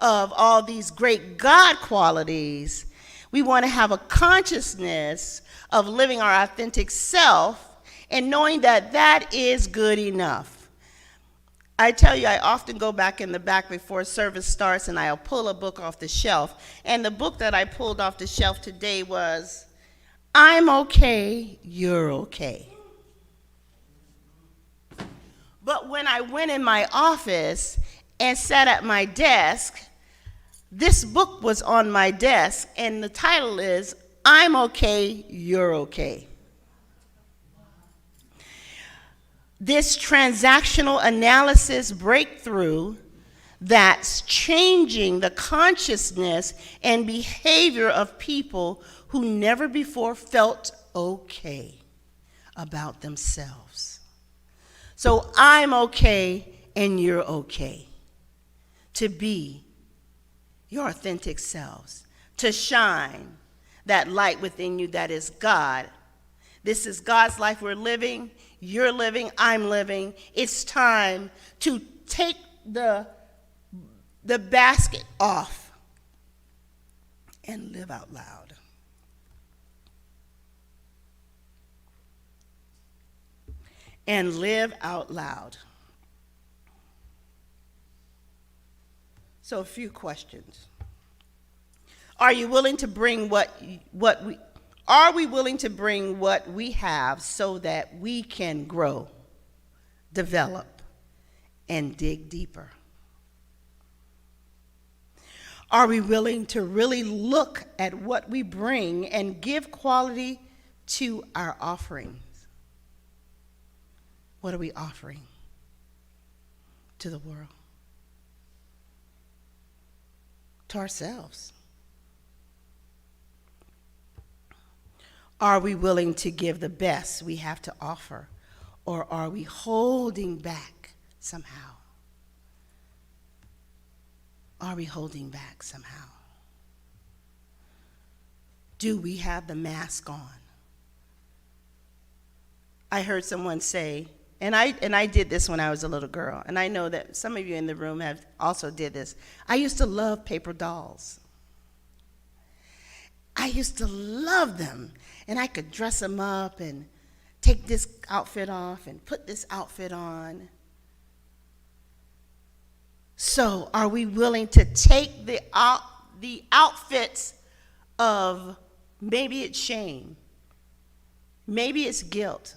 of all these great God qualities. We want to have a consciousness of living our authentic self and knowing that that is good enough. I tell you, I often go back in the back before service starts and I'll pull a book off the shelf. And the book that I pulled off the shelf today was, I'm okay, you're okay. But when I went in my office and sat at my desk, this book was on my desk, and the title is, I'm okay, you're okay. This transactional analysis breakthrough that's changing the consciousness and behavior of people who never before felt okay about themselves. So I'm okay and you're okay to be your authentic selves, to shine that light within you that is God. This is God's life we're living, you're living, I'm living. It's time to take the basket off and live out loud. And live out loud. So a few questions. Are you willing to bring are we willing to bring what we have so that we can grow, develop, and dig deeper? Are we willing to really look at what we bring and give quality to our offerings? What are we offering to the world? To ourselves? Are we willing to give the best we have to offer, or are we holding back somehow? Are we holding back somehow? Do we have the mask on? I heard someone say, and I did this when I was a little girl, and I know that some of you in the room have also did this. I used to love paper dolls. I used to love them, and I could dress them up and take this outfit off and put this outfit on. So are we willing to take the outfits of, maybe it's shame, maybe it's guilt,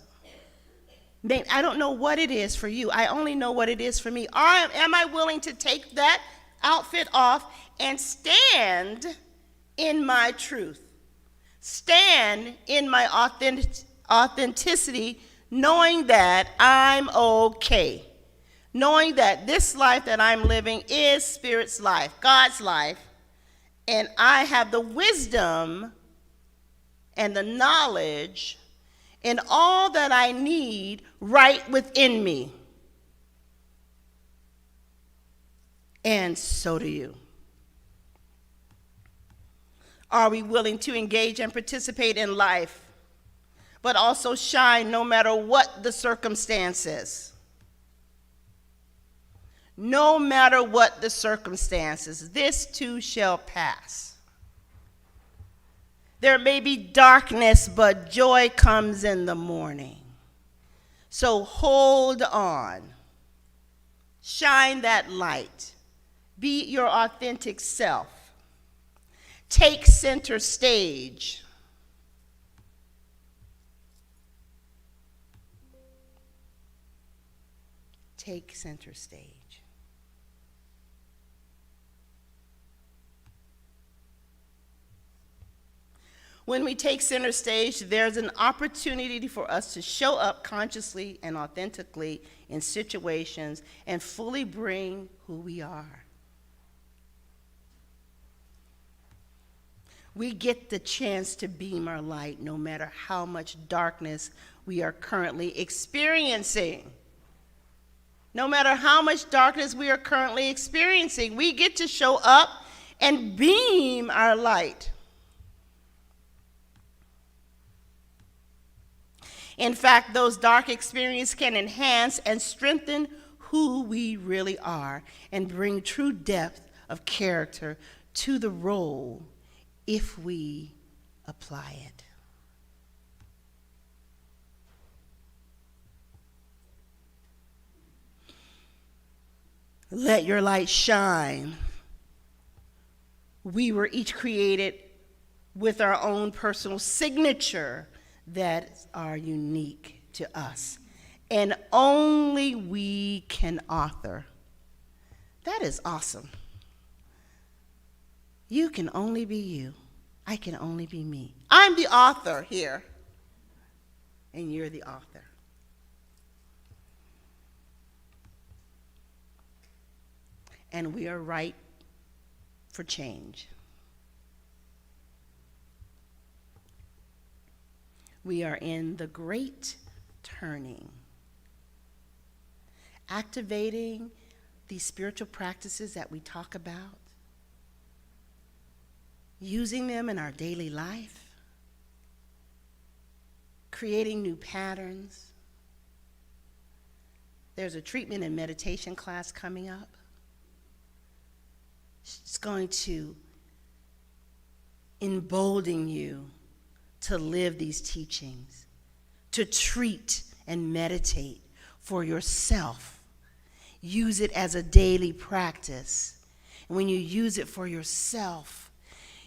I don't know what it is for you. I only know what it is for me. Am I willing to take that outfit off and stand in my truth? Stand in my authenticity, knowing that I'm okay. Knowing that this life that I'm living is Spirit's life, God's life, and I have the wisdom and the knowledge and all that I need right within me. And so do you. Are we willing to engage and participate in life, but also shine no matter what the circumstances? No matter what the circumstances, this too shall pass. There may be darkness, but joy comes in the morning. So hold on. Shine that light. Be your authentic self. Take center stage. Take center stage. When we take center stage, there's an opportunity for us to show up consciously and authentically in situations and fully bring who we are. We get the chance to beam our light no matter how much darkness we are currently experiencing. No matter how much darkness we are currently experiencing, we get to show up and beam our light. In fact, those dark experiences can enhance and strengthen who we really are and bring true depth of character to the role if we apply it. Let your light shine. We were each created with our own personal signature that are unique to us, and only we can author. That is awesome. You can only be you. I can only be me. I'm the author here, and you're the author. And we are ripe for change. We are in the great turning. activating these spiritual practices that we talk about, using them in our daily life, creating new patterns. There's a treatment and meditation class coming up. It's going to embolden you to live these teachings, to treat and meditate for yourself. Use it as a daily practice. And when you use it for yourself,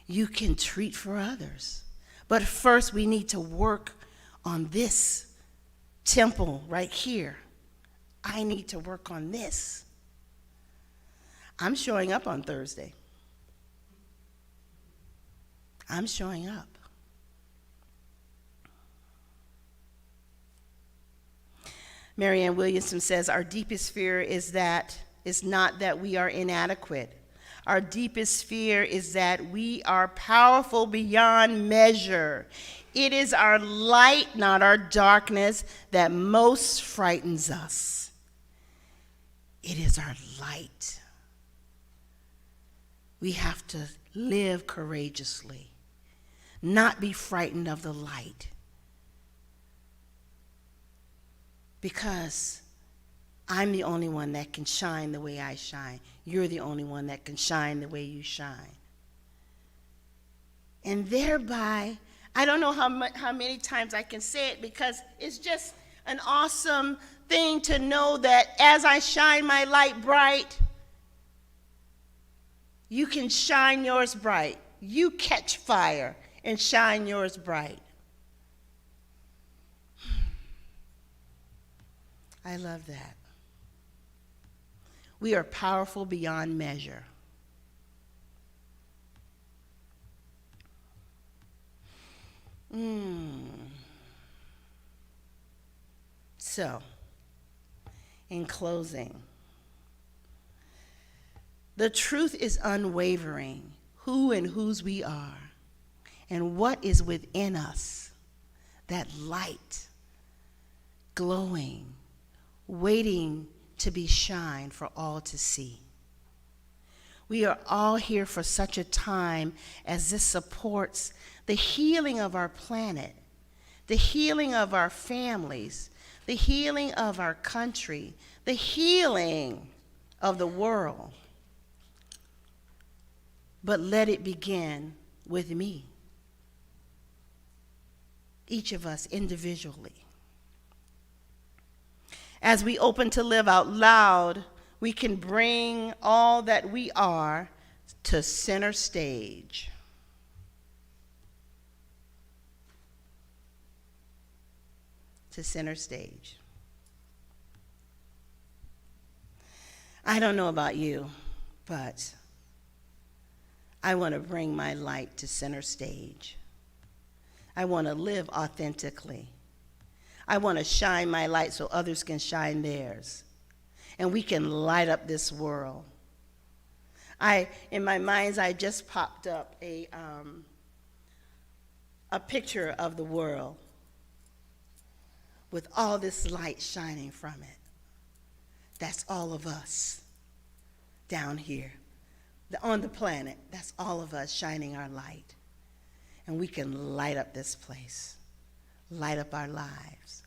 you can treat for others. But first, we need to work on this temple right here. I need to work on this. I'm showing up on Thursday. I'm showing up. Marianne Williamson says, our deepest fear is not that we are inadequate. Our deepest fear is that we are powerful beyond measure. It is our light, not our darkness, that most frightens us. It is our light. We have to live courageously, not be frightened of the light. Because I'm the only one that can shine the way I shine. You're the only one that can shine the way you shine. And thereby, I don't know how many times I can say it, because it's just an awesome thing to know that as I shine my light bright, you can shine yours bright. You catch fire and shine yours bright. I love that. We are powerful beyond measure. So, in closing, the truth is unwavering, who and whose we are, and what is within us, that light, glowing, waiting to be shined for all to see. We are all here for such a time as this supports the healing of our planet, the healing of our families, the healing of our country, the healing of the world. But let it begin with me, each of us individually. As we open to live out loud, we can bring all that we are to center stage. To center stage. I don't know about you, but I want to bring my light to center stage. I want to live authentically. I want to shine my light so others can shine theirs. And we can light up this world. In my mind's eye, just popped up a picture of the world with all this light shining from it. That's all of us down here. On the planet, that's all of us shining our light. And we can light up this place. Light up our lives.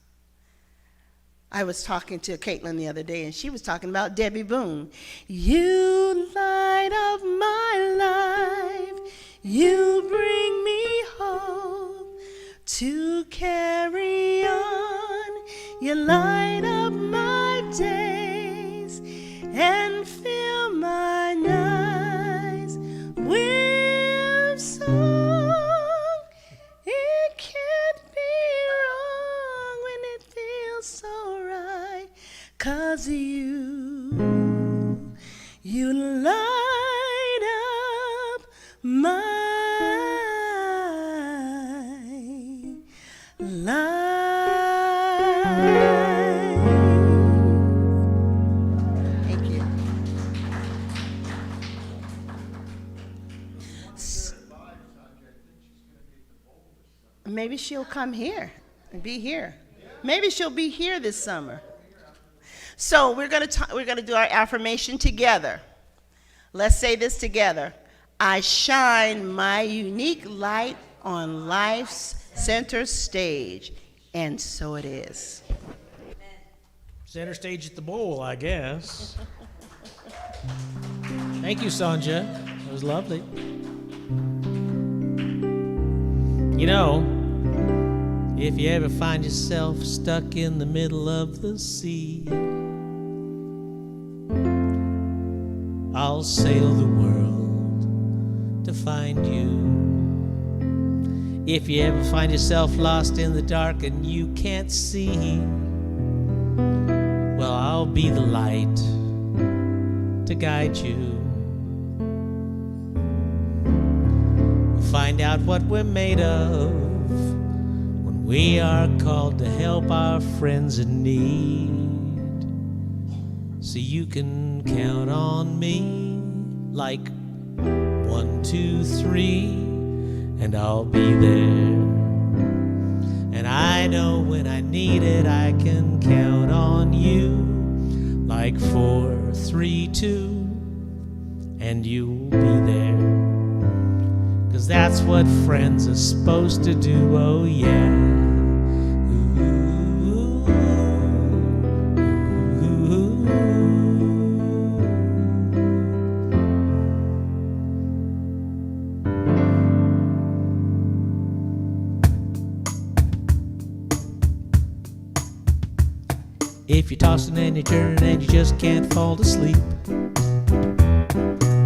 I was talking to Caitlin the other day, and she was talking about Debbie Boone. You light up my life. You bring me hope to carry on. You light up my days and fill my nights with song. It can't be wrong when it feels so right, 'cause you light up my life. Thank you. Maybe she'll come here and be here. Maybe she'll be here this summer. So we're gonna do our affirmation together. Let's say this together. I shine my unique light on life's center stage, and so it is. Center stage at the bowl, I guess. Thank you, Sonja. That was lovely. You know, if you ever find yourself stuck in the middle of the sea, I'll sail the world to find you. If you ever find yourself lost in the dark and you can't see, well, I'll be the light to guide you. Find out what we're made of when we are called to help our friends in need. So you can count on me like 1, 2, 3, and I'll be there. And I know when I need it, I can count on you like 4, 3, 2, and you'll be there. 'Cause that's what friends are supposed to do, oh yeah. Ooh, ooh, ooh. If you're tossing and you're turning and you just can't fall to sleep,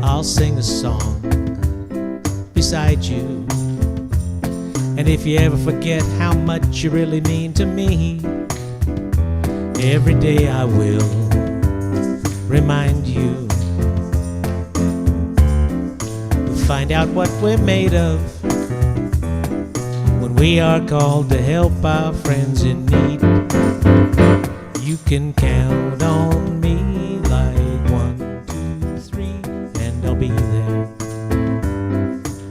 I'll sing a song beside you. And if you ever forget how much you really mean to me, every day I will remind you. We'll find out what we're made of when we are called to help our friends in need. You can count on me like 1, 2, 3, and I'll be there.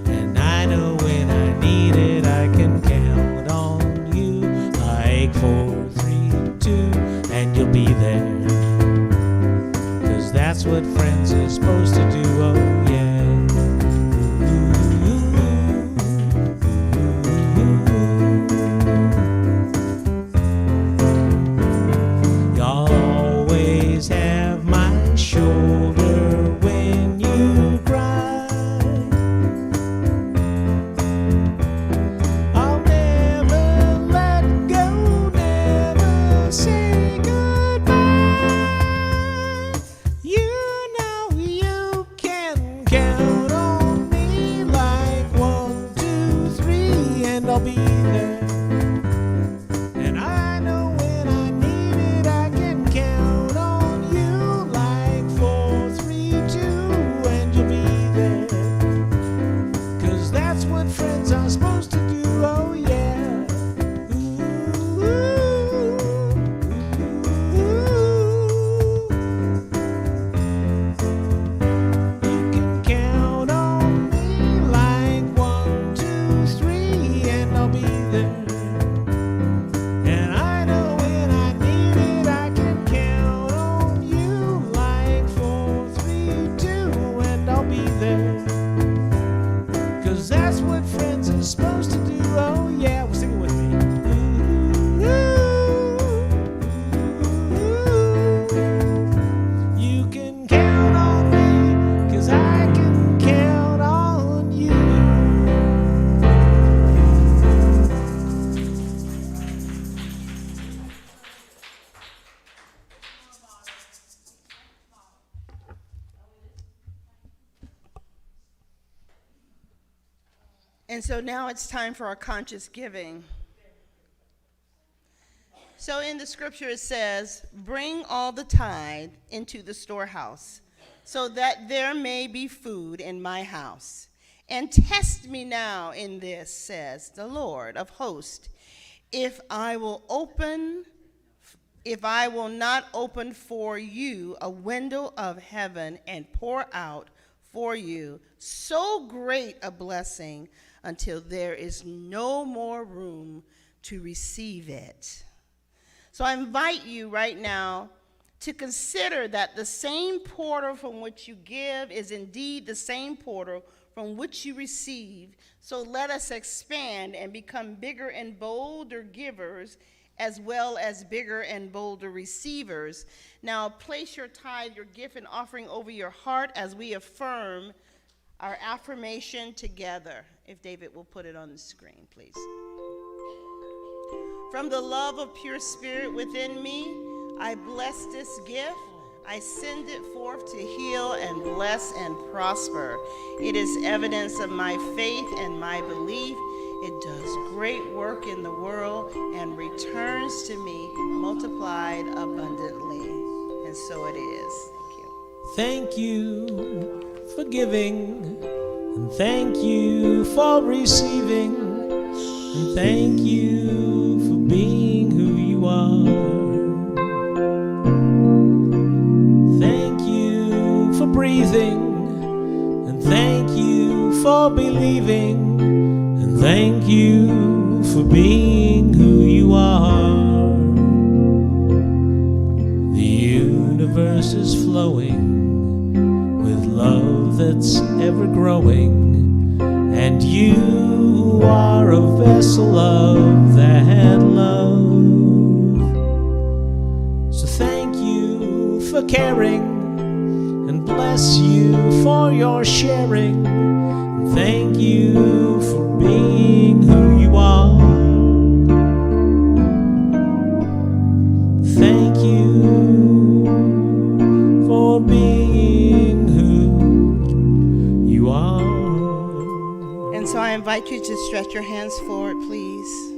And I know when I need it, I can count on you like 4, 3, 2, and you'll be there. 'Cause that's what friends are supposed to do, oh yeah. Have my shoulder when you cry. I'll never let go, never say goodbye. You know you can count on me like 1, 2, 3, and I'll be there. And I know when I need it, I can count on you like 4, 3, 2, and you'll be there. 'Cause that's what friends are supposed to do, oh yeah. Ooh, ooh, ooh. You can count on me like 1, 2, 3, and I'll be there. And I know when I need it, I can count on you like 4, 3, 2, and I'll be there. 'Cause that's what friends are supposed to do, oh yeah. Well, sing it with me. Ooh, ooh, ooh. You can count on me, 'cause I can count on you. And so now it's time for our conscious giving. So in the scripture it says, bring all the tithe into the storehouse, so that there may be food in my house. And test me now in this, says the Lord of hosts, if I will not open for you a window of heaven and pour out for you so great a blessing until there is no more room to receive it. So I invite you right now to consider that the same portal from which you give is indeed the same portal from which you receive. So let us expand and become bigger and bolder givers, as well as bigger and bolder receivers. Now place your tithe, your gift, and offering over your heart as we affirm our affirmation together. If David will put it on the screen, please. From the love of pure spirit within me, I bless this gift. I send it forth to heal and bless and prosper. It is evidence of my faith and my belief. It does great work in the world and returns to me multiplied abundantly. And so it is. Thank you. Thank you for giving, and thank you for receiving, and thank you for being who you are. Thank you for breathing, and thank you for believing, and thank you for being who you are. The universe is flowing with love that's ever growing, and you are a vessel of that love. So thank you for caring, and bless you for your sharing, and thank you for being who you are. Thank you for being who you are. And so I invite you to stretch your hands forward, please.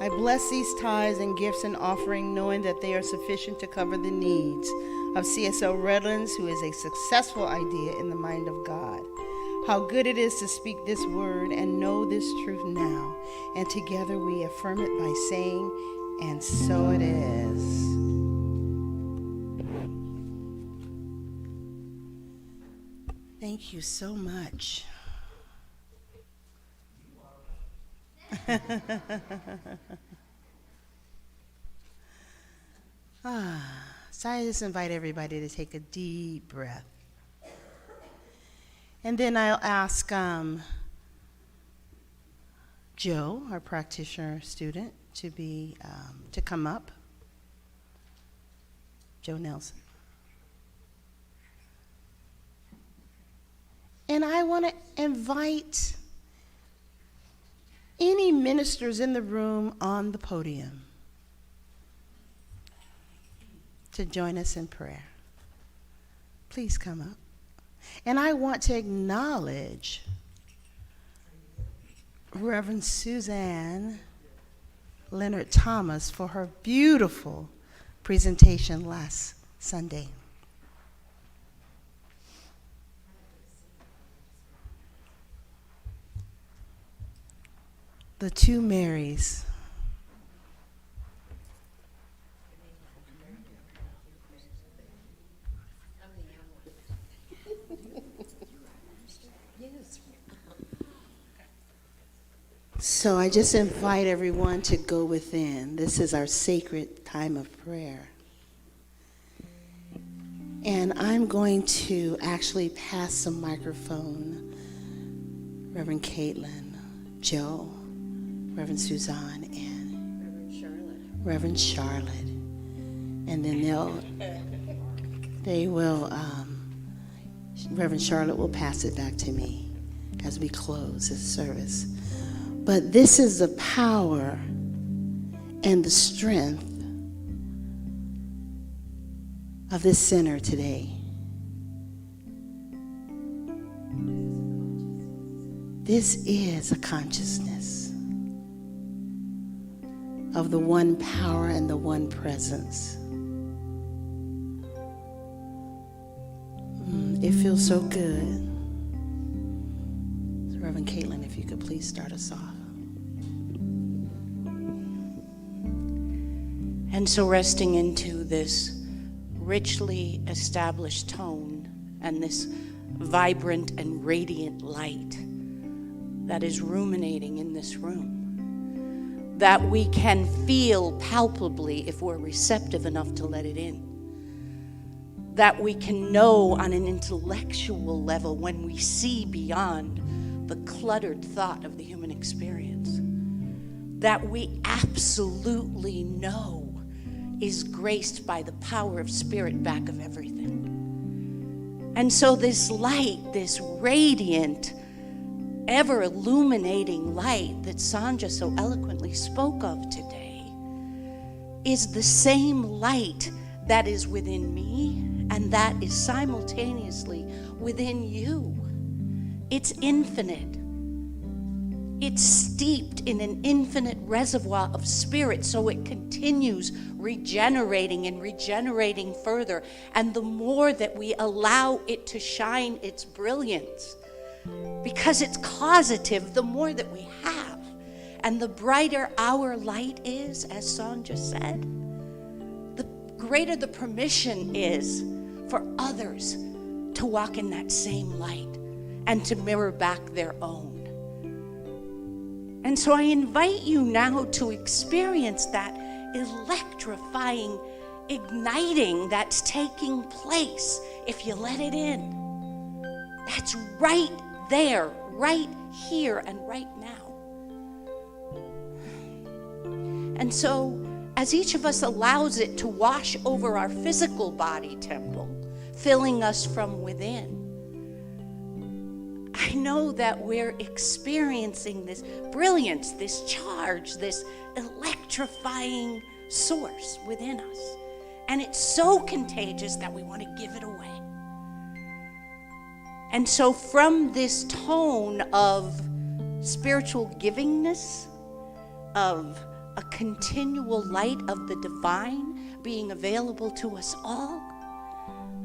I bless these tithes and gifts and offering, knowing that they are sufficient to cover the needs of CSL Redlands, who is a successful idea in the mind of God. How good it is to speak this word and know this truth now. And together we affirm it by saying, and so it is. Thank you so much. So I just invite everybody to take a deep breath. And then I'll ask Joe, our practitioner student, to come up. Joe Nelson. And I want to invite any ministers in the room on the podium to join us in prayer. Please come up. And I want to acknowledge Reverend Suzanne Leonard Thomas for her beautiful presentation last Sunday. The two Marys. So I just invite everyone to go within. This is our sacred time of prayer. And I'm going to actually pass the microphone, Reverend Caitlin, Joe, Reverend Suzanne, and Reverend Charlotte. And then Reverend Charlotte will pass it back to me as we close this service. But this is the power and the strength of this center today. This is a consciousness of the one power and the one presence. It feels so good. So Reverend Caitlin, if you could please start us off. And so resting into this richly established tone and this vibrant and radiant light that is ruminating in this room, that we can feel palpably if we're receptive enough to let it in. That we can know on an intellectual level when we see beyond the cluttered thought of the human experience. That we absolutely know is graced by the power of spirit back of everything. And so this light, this radiant, ever illuminating light that Sonja so eloquently spoke of today is the same light that is within me and that is simultaneously within you. It's infinite. It's steeped in an infinite reservoir of spirit, so it continues regenerating and regenerating further. And the more that we allow it to shine its brilliance, because it's causative, the more that we have. And the brighter our light is, as Sonja said, the greater the permission is for others to walk in that same light and to mirror back their own. And so I invite you now to experience that electrifying igniting that's taking place if you let it in. That's right there, right here, and right now. And so, as each of us allows it to wash over our physical body temple, filling us from within, I know that we're experiencing this brilliance, this charge, this electrifying source within us. And it's so contagious that we want to give it away. And so from this tone of spiritual givingness, of a continual light of the divine being available to us all,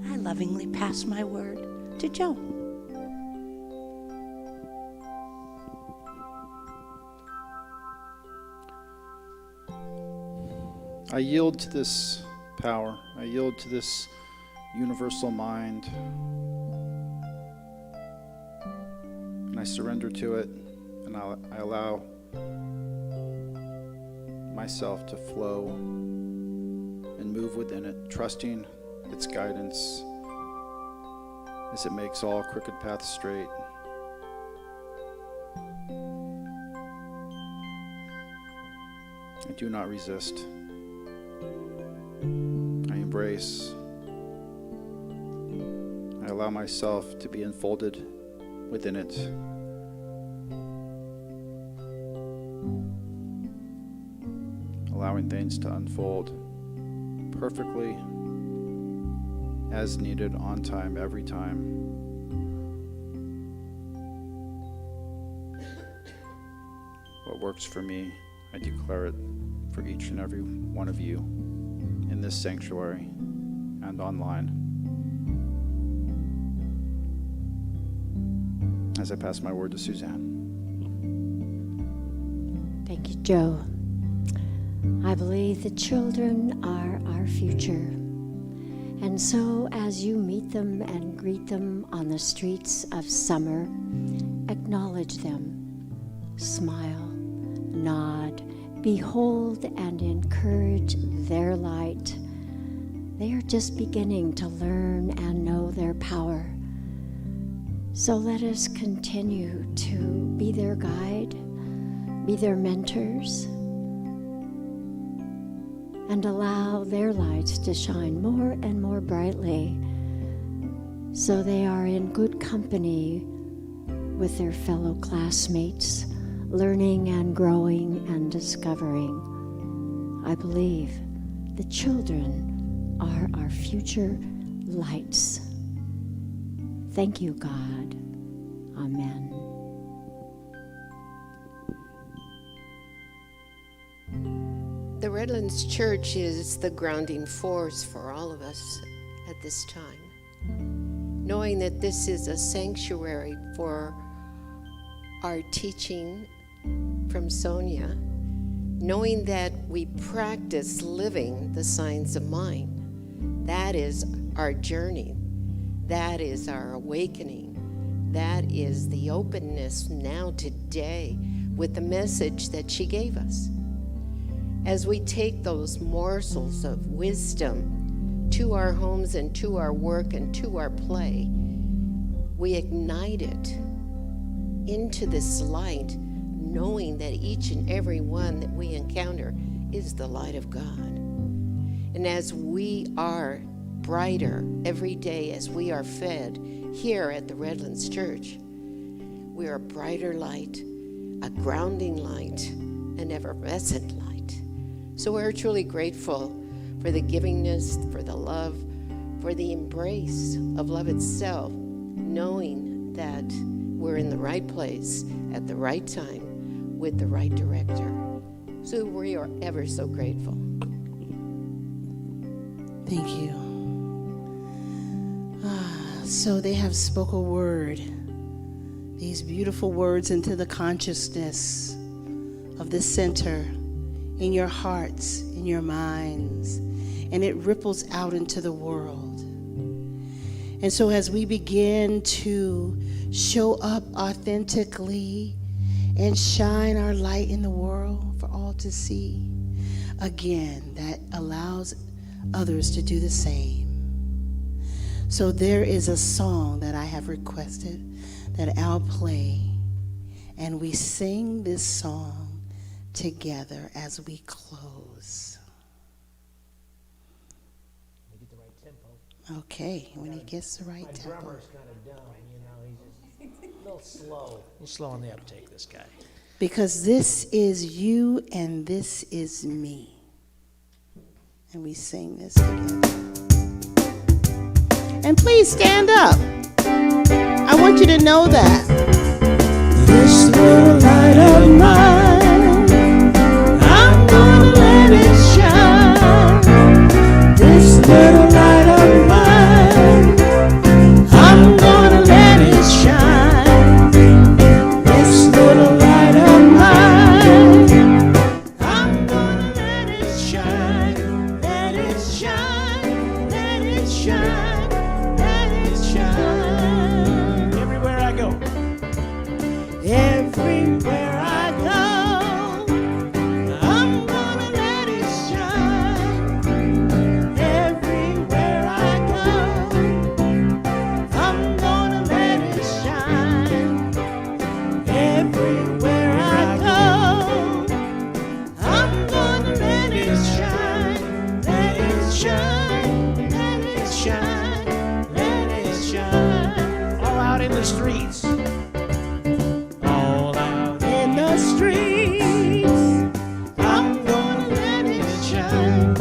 I lovingly pass my word to Joe. I yield to this power. I yield to this universal mind. And I surrender to it, and I allow myself to flow and move within it, trusting its guidance as it makes all crooked paths straight. I do not resist. I embrace. I allow myself to be enfolded within it. Allowing things to unfold perfectly, as needed, on time, every time. What works for me, I declare it for each and every one of you in this sanctuary and online. As I pass my word to Suzanne. Thank you, Joe. I believe the children are our future. And so as you meet them and greet them on the streets of summer, acknowledge them, smile, nod, behold and encourage their light. They are just beginning to learn and know their power. So let us continue to be their guide, be their mentors, and allow their lights to shine more and more brightly so they are in good company with their fellow classmates, learning and growing and discovering. I believe the children are our future lights. Thank you, God. Amen. The Redlands Church is the grounding force for all of us at this time. Knowing that this is a sanctuary for our teaching from Sonja, knowing that we practice living the signs of mind. That is our journey. That is our awakening. That is the openness now today with the message that she gave us. as we take those morsels of wisdom to our homes and to our work and to our play, we ignite it into this light, knowing that each and every one that we encounter is the light of God. And as we are brighter every day, as we are fed here at the Redlands Church, we are a brighter light, a grounding light, an effervescent light. So we're truly grateful for the givingness, for the love, for the embrace of love itself, knowing that we're in the right place at the right time with the right director. So we are ever so grateful. Thank you. So they have spoke a word, these beautiful words into the consciousness of the center, in your hearts, in your minds, and it ripples out into the world. And so as we begin to show up authentically and shine our light in the world for all to see, again, that allows others to do the same. So there is a song that I have requested that I'll play, and we sing this song together as we close. Get the right tempo. Okay, when he gets the right My tempo. drummer's kind of dumb, you know. He's just a little slow. A little slow on the uptake, this guy. Because this is you and this is me. And we sing this together. And please stand up. I want you to know that. This little light of mine, I'm gonna let it shine. This little light of mine, I'm gonna let it shine. This little light of mine, I'm gonna let it shine. Let it shine, let it shine, let it shine. Everywhere I go. Everywhere I go, I'm gonna let it shine. Everywhere I go, I'm gonna let it shine. Everywhere I go, I'm gonna let it shine. Let it shine, let it shine, let it shine. All out in the streets. All out In the streets, I'm gonna let it shine.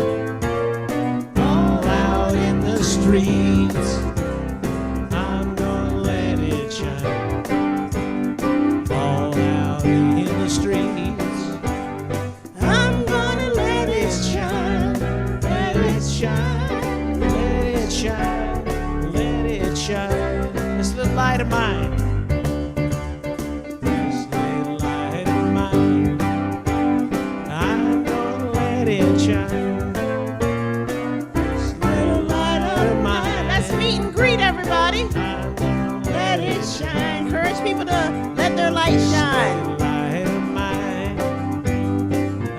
all out in the streets. I'm gonna let it shine. All out in the streets. I'm gonna let it shine. Let it shine. Let it shine. Let it shine. This little light of mine. This little light of mine. I'm gonna let it shine. This little light of mine. Let's meet and greet everybody. I'm gonna Let it shine. Encourage people to let their light shine. light of mine.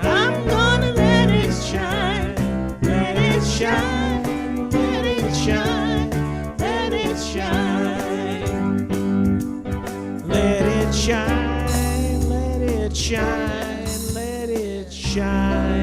I'm gonna let it shine. Let it shine. Let it shine. Let it shine. Let it shine. Let it shine. Let it shine.